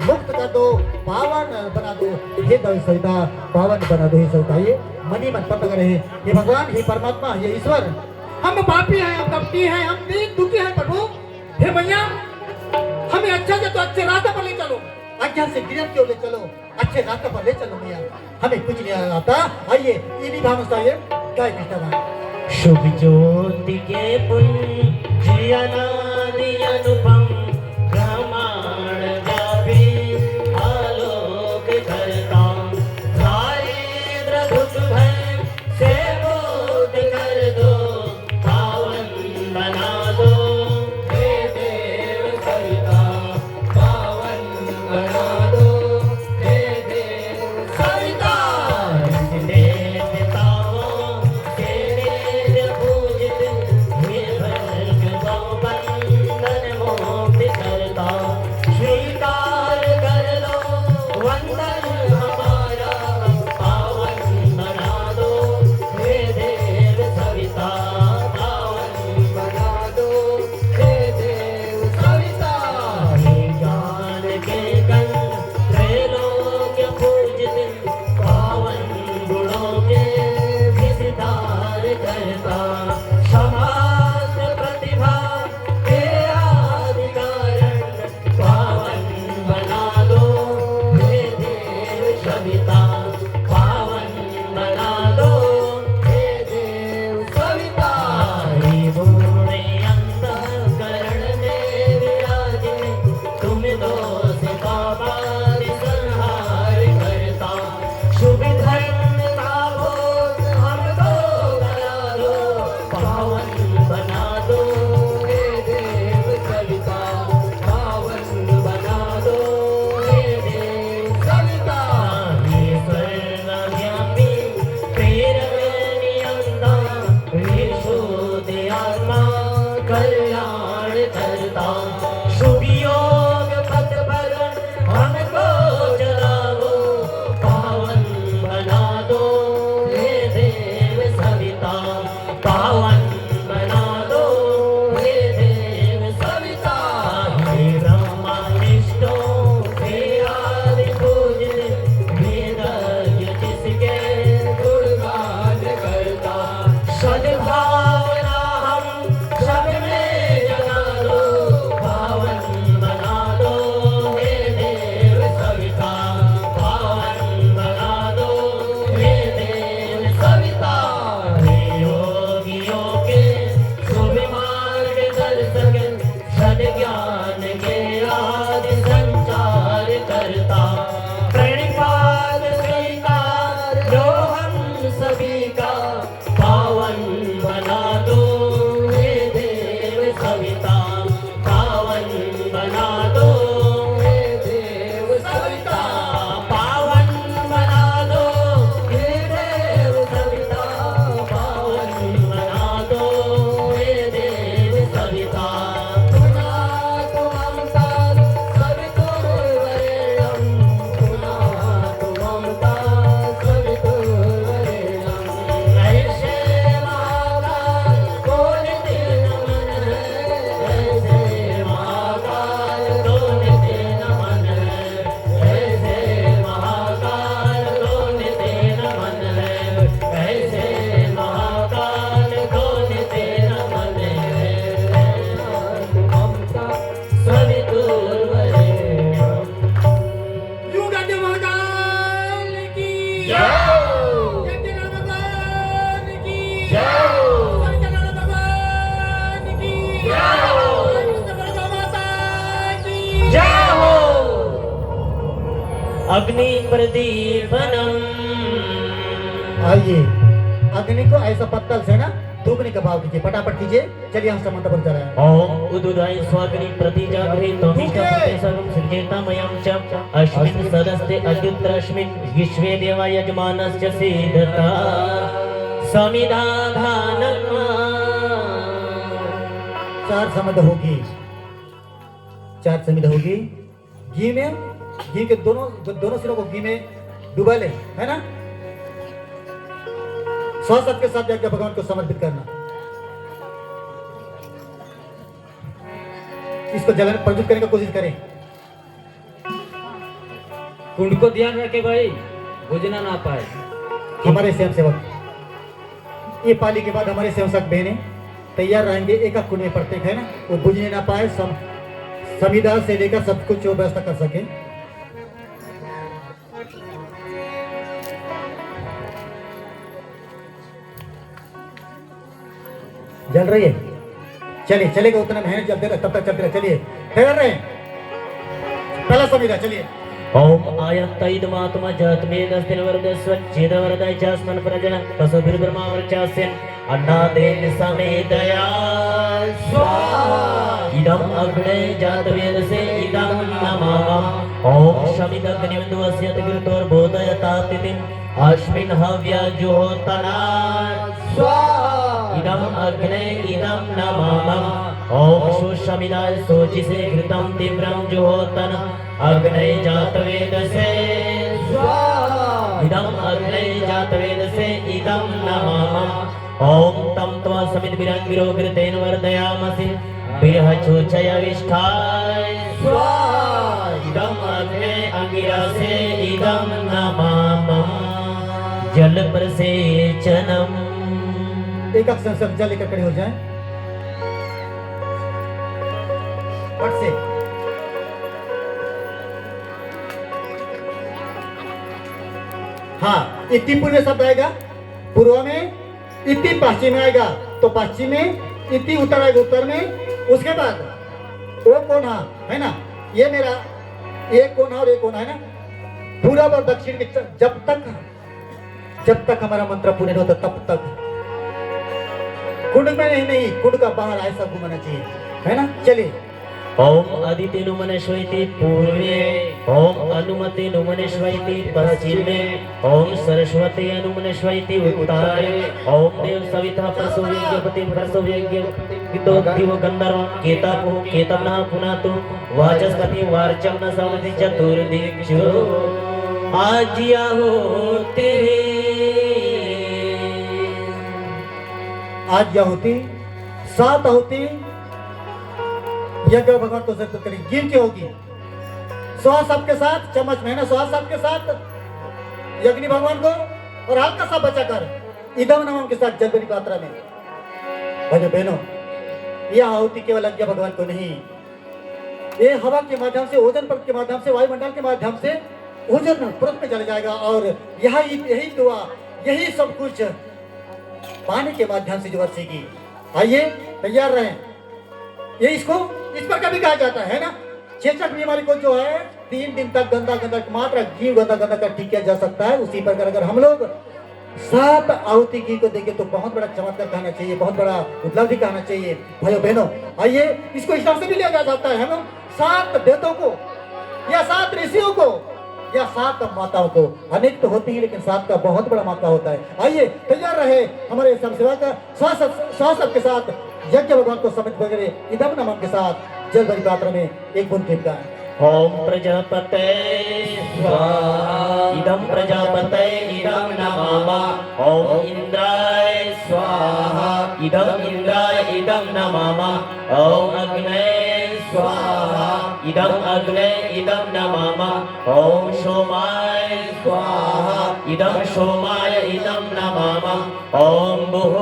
मुक्त कर दो, पावन बना दो हे दई सविता, पावन बना दो हे सविता। ये मनी मन पता करे ये भगवान, ये परमात्मा, ये ईश्वर। हम पापी हैं, हम कपटी हैं, हम दीन दुखी हैं प्रभु। हे भैया हमें अच्छा से तो अच्छे रास्ते पर ले चलो, अच्छा से गिरफ्त क्यों ले चलो, अच्छे रास्ते पर ले चलो भैया। हमें कुछ नहीं आता। आइए इन्हीं भावों से आइए गाय कृष्ण। शुभ ज्योति के पुंज अनादि अनुपम ब्रह्मांड व्यापी आलोक करता, दारिद्र दुख भय से मुक्त कर दो, पावन बना दो हे देव सविता, पावन बना दो हे देव सविता। देवताओं के नित्य पूजित हे भगवान बंदन मोक्ष करता, स्वीकार कर लो वंदन हमारा, पावन बना दो हे देव सविता, पावन बना दो हे देव सविता। हे ज्ञान के गंध त्रैलोक्य पूजित, पावन गुणों के विस्तार करता, समाज प्रतिभा के आदि कारण, जाहो अग्नि प्रदीपनम। आइए अग्नि को ऐसा पत्तल से ना थूकने का भाव कीजिए, फटाफट कीजिए। चलिए हम समंत पर चला है। ओम उदुदाय स्वाग्नि प्रतिजागृहि त्वमिष्टपते सर्वं सृजेतामयं च अस्मिन् सदस्ते अद्युत्रस्मिन् विश्वे देवा यजमानस्य सिद्धता समिधाधानम्। चार समिध होगी, चार समिध होगी। घी में, घी के दोनों सिरों को घी में डुबा ले, है ना। स्वास्थ्य के साथ यज्ञ भगवान को समर्पित करना। इसको जलन प्रज्वलित करने की कोशिश करें। कुंड को ध्यान रखे भाई, बुझना ना पाए। हमारे स्वयं सेवक ये पाली के बाद हमारे स्वयं सेवक बहने तैयार रहेंगे, एक कुंड में प्रत्येक, है ना, वो बुझने ना पाए। संविदा से लेकर सब कुछ जो व्यवस्था कर सके। जल रही है, चलिए चलेगा उतना मेहनत जब तक, तब तक चलते रहे। चलिए तैयार रहे, पहला संविदा। चलिए ओम आयत्तैदमात्मा जातमेदस्तिन वरदस्वच्छेद वरदाय चास्मन् प्रजन पशुभिर्ब्रह्मा वर्चास्यन् अन्नादेन समेदया स्वाहा। इदम् अग्ने जातवेदसे इदं नमामः। ओम शमिदग्निविन्दुवस्य कृतोर्बोधयतातिथिम् अस्मिन् हव्यजुहोतना स्वाहा। इदम् अग्ने इदं नमामः। ओम सुशमिदाय शोचिसे घृतं तीव्रं जुहोतन अग्ने जातवेदसे स्वाहा। इदम् अग्ने जातवेदसे इदं नमामः। ओम तं त्वा समिद्भिरङ्गिरो घृतेन वर्धयामसि बिरहचोचयविष्ठाय स्वाहा। इदम् अग्ने अंगिरसे इदं नमामः। जलप्रसेचनम्। एक अक्षर से जल लेकर खड़े हो जाएं, फट से। हाँ, इति पूर्व शब्द आएगा, पूर्व में, इति पश्चिम में आएगा, तो पश्चिम में, इति उत्तर आएगा, उत्तर में। उसके बाद वो कोना है ना, ये मेरा एक कोना और एक कोना है ना, पूरब और दक्षिण के जब तक हमारा मंत्र पूर्ण होता तब तक कुंड में नहीं, कुंड का बाहर ऐसा घुमाना चाहिए, है ना। चलिए ओम अदिति नुमनश्वैति पूर्वे। ओम अनुमति नुमनश्वैति पश्चिमे। ओम सरस्वती अनुमनश्वैति उत्तरे। ओम देव सविता प्रसोव्यज्ञपति प्रसोव्यज्ञपितो दिव गंधर्व केतापु केतम्नः पुनातु वाचस्पति वार्चम न सवति चतुर्दिक्षु। आज्या होते आज आहुति, 7 आहुति यज्ञ भगवान को समर्पित करें। गिन के होगी, स्वाहा सबके साथ, चम्मच में है ना, स्वाहा सबके साथ यज्ञ भगवान को, और हल्का सा बचाकर इदम नमम के साथ जल बड़ी मात्रा में। भाइयों बहनों, यह आहुति केवल यज्ञ भगवान को नहीं, ये हवा के माध्यम से, ओजन परत के माध्यम से, वायुमंडल के माध्यम से ओजन परत में चला जाएगा, और यही दुआ, यही सब कुछ पानी के माध्यम से जो बरसेगी। आइए तैयार रहें। ये इसको इस पर कभी कहा जाता है ना, चेचक बीमारी को जो है 3 दिन तक गंदा मात्र घी गंदा कर ठीक किया जा सकता है। उसी प्रकार अगर हम लोग 7 आहुति घी को देखें तो बहुत बड़ा चमत्कार कहना चाहिए, बहुत बड़ा उपलब्धि कहना चाहिए। भाइयों बहनों, आइए इसको इस तरह से भी लिया जा सकता है, हम 7 देवताओं को या 7 ऋषियों को या 7 माताओं को, अनेक तो होती है लेकिन 7 का बहुत बड़ा मात्रा होता है। आइए तैयार रहे हमारे समसेवा का स्वास्थ्य के साथ यज्ञ भगवान को समर्पित वगैरह इदम नमम के साथ जल भरी पात्र में एक बूंद टिपका है। ओम प्रजापते स्वाहा। इदं प्रजापते इदं नमामः। ओम इंद्राय स्वाहा। इदं इंद्राय इदं नमामः। ओम अग्ने स्वाहा। इदं अग्ने इदं नमामः। ओम सोमाय स्वाहा। इदं सोमाय इदं नमामः। ओम भुः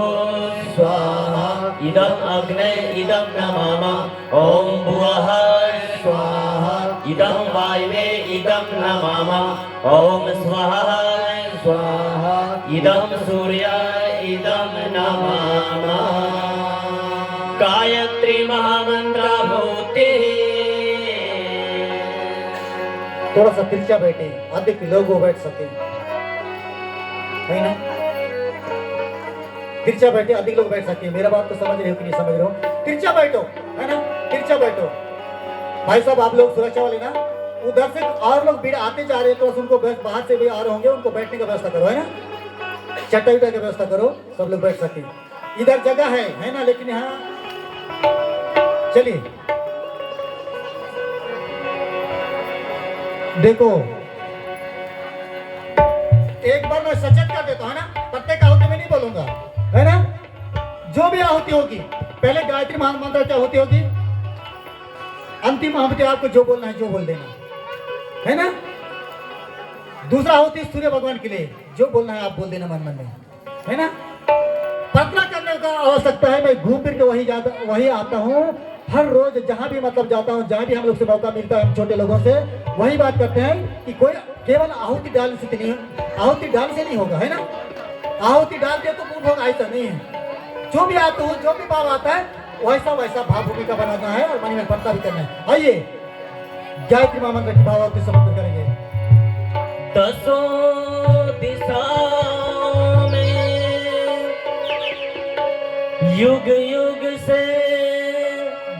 स्वाहा। इदं अग्ने इदं नमामः। ओम भुवः स्वाहा। इदं वायवे इदं नमामः। ओम स्वाहा स्वाहा। इदं सूर्याय इदं नमामः। गायत्री महामंत्र भूति थोड़ा सा तिरछा बैठे, अधिक लोग वो बैठ सके, है ना? तिरछा बैठे, अधिक लोग बैठ सके। मेरा बात तो समझ रहे हो कि नहीं समझ रहे हो? तिरछा बैठो, है ना? तिरछा बैठो। भाई साहब आप लोग सुरक्षा वाले ना, उधर से और लोग भीड़ आते जा रहे हैं तो उनको बाहर से भी आ रहे होंगे, उनको बैठने का व्यवस्था करो, है ना? चटाई की व्यवस्था करो, सब लोग बैठ सके। इधर जगह है ना? लेकिन यहाँ चलिए देखो, एक बार मैं सचेत कर देता हूं, है ना? प्रत्येक आहुति में नहीं बोलूंगा, है ना? जो भी आहुति होगी, पहले गायत्री मंत्र की आहुति होगी, अंतिम आहुति आपको जो बोलना है जो बोल देना, है ना? दूसरा आहुति सूर्य भगवान के लिए, जो बोलना है आप बोल देना मन मन में, है ना? प्रार्थना करने का आवश्यकता है। मैं घूम फिर के वही आता हूँ हर रोज, जहाँ भी मतलब जाता हूँ, जहाँ भी हम लोग से मौका मिलता है, हम छोटे लोगों से वही बात करते हैं कि कोई केवल आहुति डालने से नहीं, आहुति डाल से नहीं होगा, है ना? आहुति डाल के तो पूर्ण होगा ऐसा नहीं है। जो भी आता हूँ, जो भी भाव आता है वैसा वैसा भाव भूमिका बनाना है और मनी में पत्ता भी करना है। आइए गायत्री मंत्र की भाव आहुति समर्पित करेंगे। दसों दिशा में युग युग से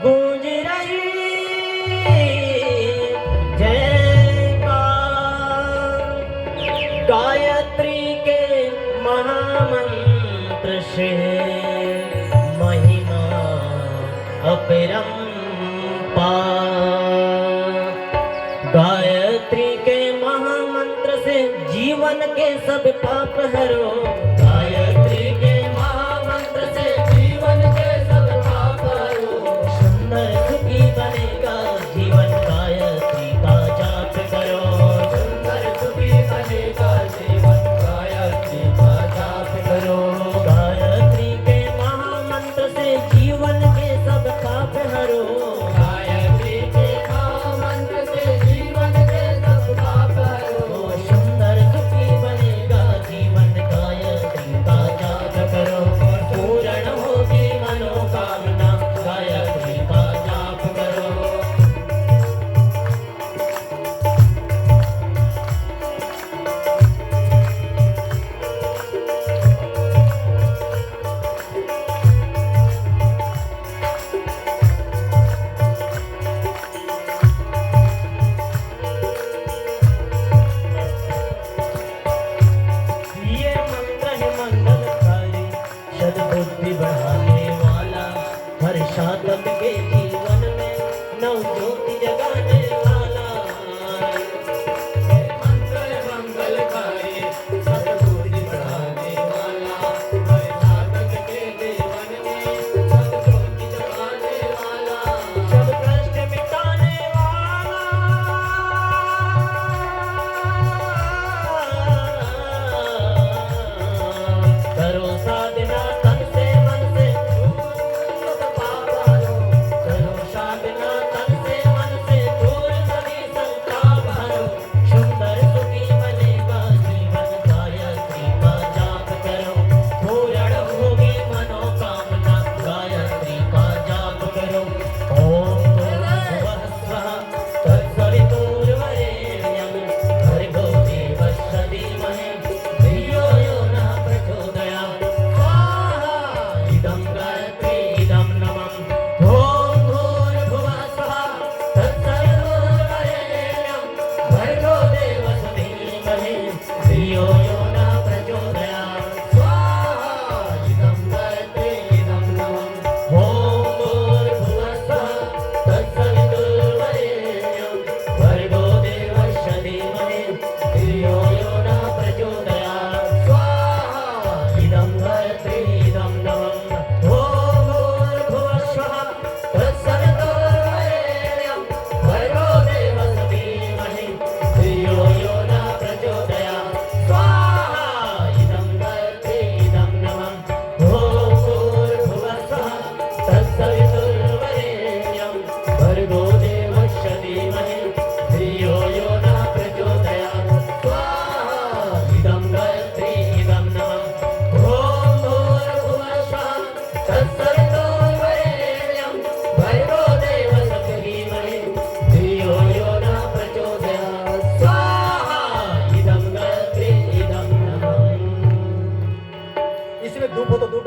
गूंज रही जयकार, गायत्री के महामंत्र से महिमा अपरंपार, गायत्री के महामंत्र से जीवन के सब पाप हरो, गायत्री के महामंत्र से जीवन के सब पाप हरो, सुंदर सुखी बनेगा जीवन गायत्री का जाप करो, सुंदर सुखी बनेगा जीवन गायत्री का जाप करो, गायत्री के महामंत्र से जीवन के सब पाप हरो, गायत्री के महामंत्र से जीवन के सब पाप हरो, सुंदर सुखी बनेगा जीवन गायत्री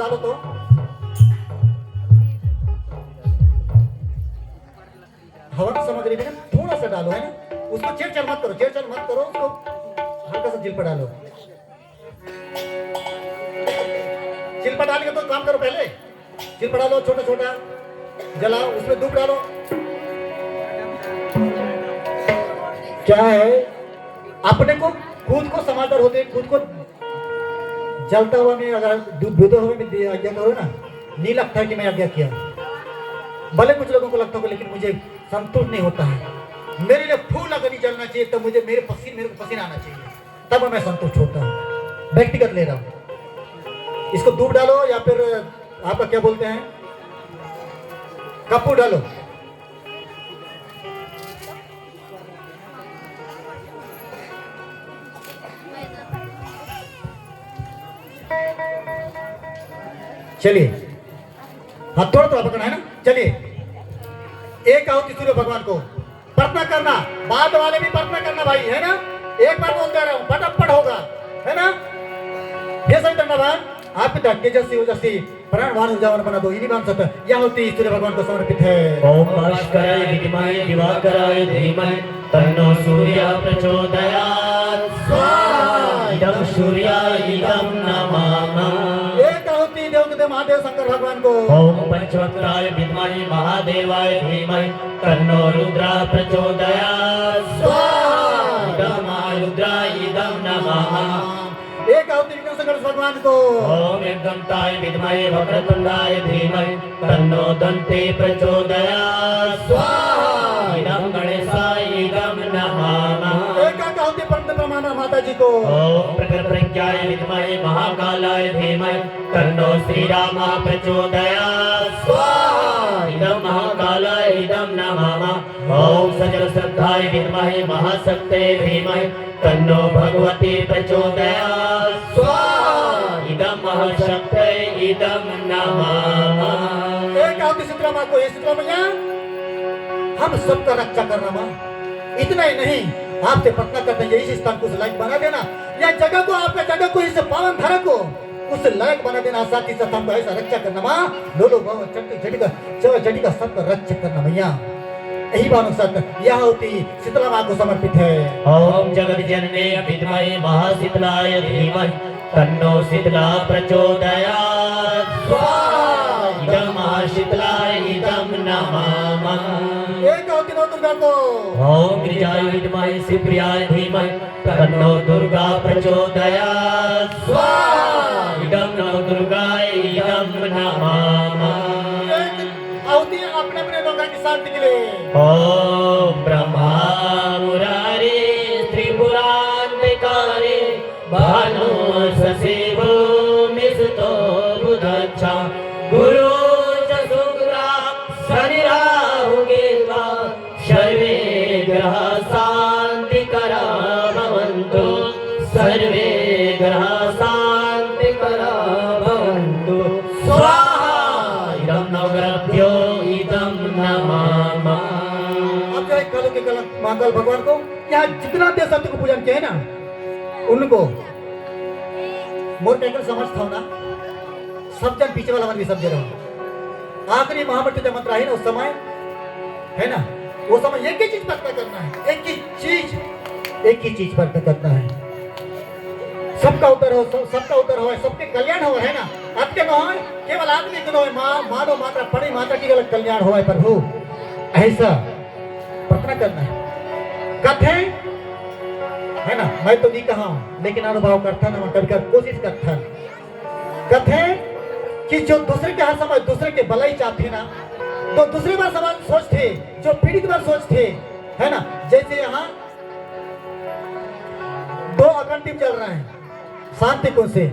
डालो तो हवन सामग्री में ना थोड़ा सा डालो, है ना, उसको छेड़छाड़ मत करो, छेड़छाड़ मत करो, उसको हल्का सा जिलपा डालो। जिलपा डाल के तो काम करो, पहले जिलपा डालो, छोटा छोटा जलाओ, उसमें धूप डालो। क्या है, अपने को खुद को समझदार होते, खुद को जलता हुआ में अगर बुद्धे हुए में आज्ञा करो ना, नहीं लगता है कि मैं आज्ञा किया। भले कुछ लोगों को लगता होगा, लेकिन मुझे संतुष्ट नहीं होता है। मेरे लिए फूल अगर नहीं जलना चाहिए तब मुझे मेरे को पसीना आना चाहिए, तब मैं संतुष्ट होता हूँ। व्यक्तिगत ले रहा हूँ। इसको दूध डालो या फिर आपका क्या बोलते हैं, कपूर डालो। चलिए, हाथ थोड़ा थोड़ा पकड़ना है ना। चलिए, एक आहुति सूर्य भगवान को प्रार्थना करना, बाद वाले भी प्रार्थना करना भाई, है ना। एक बार बोलते रहा हूं, फटाफट होगा, है ना। ये सही धन्यवाद। आपके धक्के जैसी ओजस्वी प्राणवान उजावर बना दो, इन्हीं बात सकता। यह आहुति सूर्य भगवान को समर्पित है। ओम भास्कराय विद्महे दिवाकराय धीमहि तन्नो सूर्यः प्रचोदयात्। स्वाहा इदं सूर्याय इदं नमः। एक आहुति देवदेव महादेव शंकर भगवान को। ओम पंचवक्त्राय विद्महे महादेवाय धीमहि तन्नो रुद्रः प्रचोदयात्। स्वाहा इदं महारुद्राय इदं नमः। एक आहुति विष्णु शंकर भगवान को। ओम एकदंताय विद्महे वक्रतुंडाय धीमहि तन्नो दन्ते प्रचोदयात्। स्वाहा इदं गणेशाय इदं नमः। एक आहुति पंडित ब्रह्मांड माता जी को। ओम प्रज्ञाय विद्महे महाकालाय धीमहि तन्नो श्रीरामः प्रचोदयात्। स्वाहा इदं महाकालाय इदं नमः। ओम सजल श्रद्धाय विद्महे महाशक्ते धीमहि तन्नो भगवती प्रचोदयात्। स्वाहा इदं महाशक्ते इदं नमः। एक आहुति शीतला माँ को। ये शीतला मैया, हम सबका रक्षा करना माँ। इतना ही नहीं, आपसे प्रार्थना करते हैं इस स्थान को उस लायक बना देना, या जगह को, आपका जगह को, इस पावन धरा को उस लायक बना देना। साथ ही साथ हमको ऐसा रक्षा करना माँ। लोलो बाबा जड़ी का सबका रक्षा करना मैया। यही बात सत्य, यह आहुति शीतला माँ को समर्पित है। ओम जगत जनने विद्महे महाशीतलाय धीमहि तन्नो शीतला प्रचोदयात्। स्वाहा इदं महाशीतलाय इदं नमः। एक आहुति नौ दुर्गा को। ओम गिरिजाय विद्महे शिवप्रियाय धीमहि तन्नो दुर्गा प्रचोदयात्। स्वाहा इदं नमो दुर्गाय इदं नमः। आहुति अपने अपने लोगों की शांति के लिए। ओम ब्रह्मा मुरारे त्रिपुरांतकारे भानु ससेवो मिसतो बुधच्छा गुरु च शुक्रा शनि राहु केतवा सर्वे ग्रह शांतिकरा भवन्तु। सर्वे ग्रह शांतिकरा भवन्तु। स्वाहा इदं नवग्रभ्यो इदं नमः। अब जो एक कल के कल महाकाल भगवान को, यहाँ जितना देव सत्य को पूजन किया है ना, उनको मोर कहकर समझ था ना, सब जन पीछे वाला मन भी समझे रहो। आखिरी महामृत्यु जब मंत्र आई ना, उस समय है ना, वो समय एक ही चीज प्रार्थना करना है, एक ही चीज प्रार्थना करना है। सबका उद्धार हो, सबका उद्धार हो, सबके कल्याण हो, है ना। आपके न हो, केवल आदमी के न हो, मानो मात्रा पड़ी मात्रा की गलत कल्याण हो प्रभु, ऐसा प्रार्थना करना है। कथे है ना, मैं तो नहीं कहा हूं, लेकिन अनुभव करता ना, कभी कभी कोशिश करता। कथे कि जो दूसरे के हर समय दूसरे के भलाई चाहते ना, तो दूसरी बार सवाल सोचते, जो पीड़ित बार सोचते, है ना। जैसे यहाँ दो अखंड टीम चल रहा है शांति को से,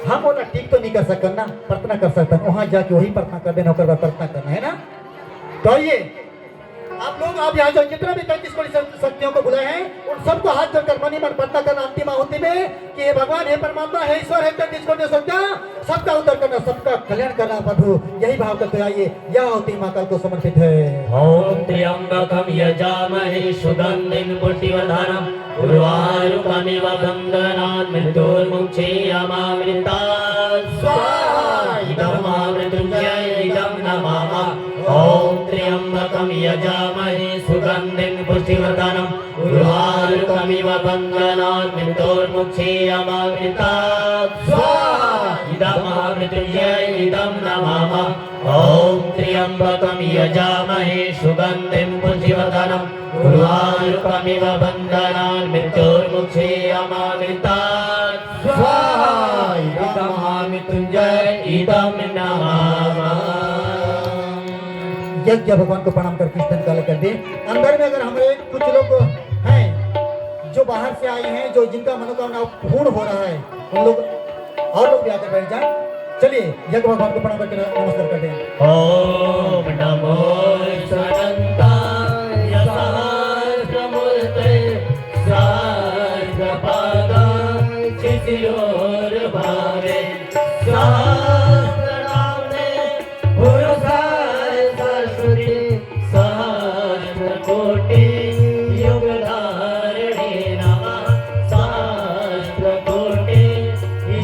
हम बोला ठीक तो नहीं कर सकता ना, प्रार्थना कर सकता, वहां जाके वही प्रार्थना कर देना, प्रार्थना करना है ना। तो ये आप लोग आप यहाँ जो जितना भी 33 कोटि शक्तियों को बुलाए हैं उन सबको हाथ जोड़कर मनी मन प्रार्थना करना अंतिम आहुति में कि हे भगवान, हे परमात्मा, हे ईश्वर, हे 33 कोटि शक्तियाँ, सबका उद्धार करना, सबका कल्याण करना प्रभु, यही भाव करते आइए। यह आहुति महाकाल को समर्पित है। ॐ त्र्यम्बकं यजामहे सुगन्धिं पुष्टिवर्धनम् उर्वारुकमिव बन्धनान् मृत्युर्मुक्षीयमामृतात् स्वाहा। इदमृत्युञ्जय इदं नमः। ॐ त्र्यम्बकं यजामहे सुगन्धिं पुष्टिवर्धनम् उर्वारुकमिव बन्धनान् मृत्युर्मुक्षीयमामृतात् स्वाहा। इदमृत्युञ्जय इदं नमः। ॐ त्र्यम्बकं यजामहे सुगन्धिं पुष्टिवर्धनम् उर्वारुकमिव बन्धनान् मृत्युर्मुक्षीयमामृतात् स्वाहा। इदमृत्युञ्जय इदं नमः। यज्ञ भगवान को प्रणाम कर कीर्तन काल कर दे। अंदर में अगर हमारे कुछ लोग हैं जो बाहर से आए हैं, जो जिनका मनोकामना पूर्ण हो रहा है, उन लोग और लोग भी आकर बैठ जाए। चलिए यज्ञ भगवान को प्रणाम करके नमस्कार करते हैं। ॐ नमो सनन्ताय सहस्रमूर्ते सहस्रपादाय शिशिरोर्भावे सहस्रनाम्ने पुरुषाय सरस्वती सहस्रकोटि युगधारिणे नमः। सहस्रकोटि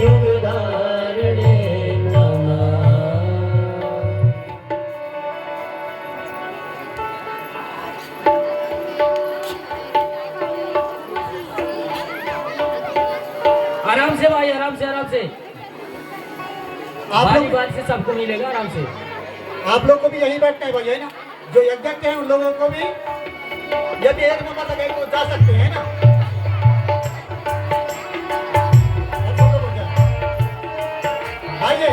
युगधारिणे नमः। आराम से भाई, आराम से, आराम से। आप बारी लोग बारी से सबको मिलेगा, आराम से। आप लोग को भी यही बैठना है भाई, है ना। जो यज्ञ के हैं उन लोगों को भी यदि एक नंबर लगे तो जा सकते हैं ना। आइए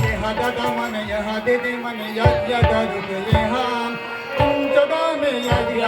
यहाँ दादा मन, यहाँ दीदी मन, यज्ञ करुक यहाँ जगह में यज्ञ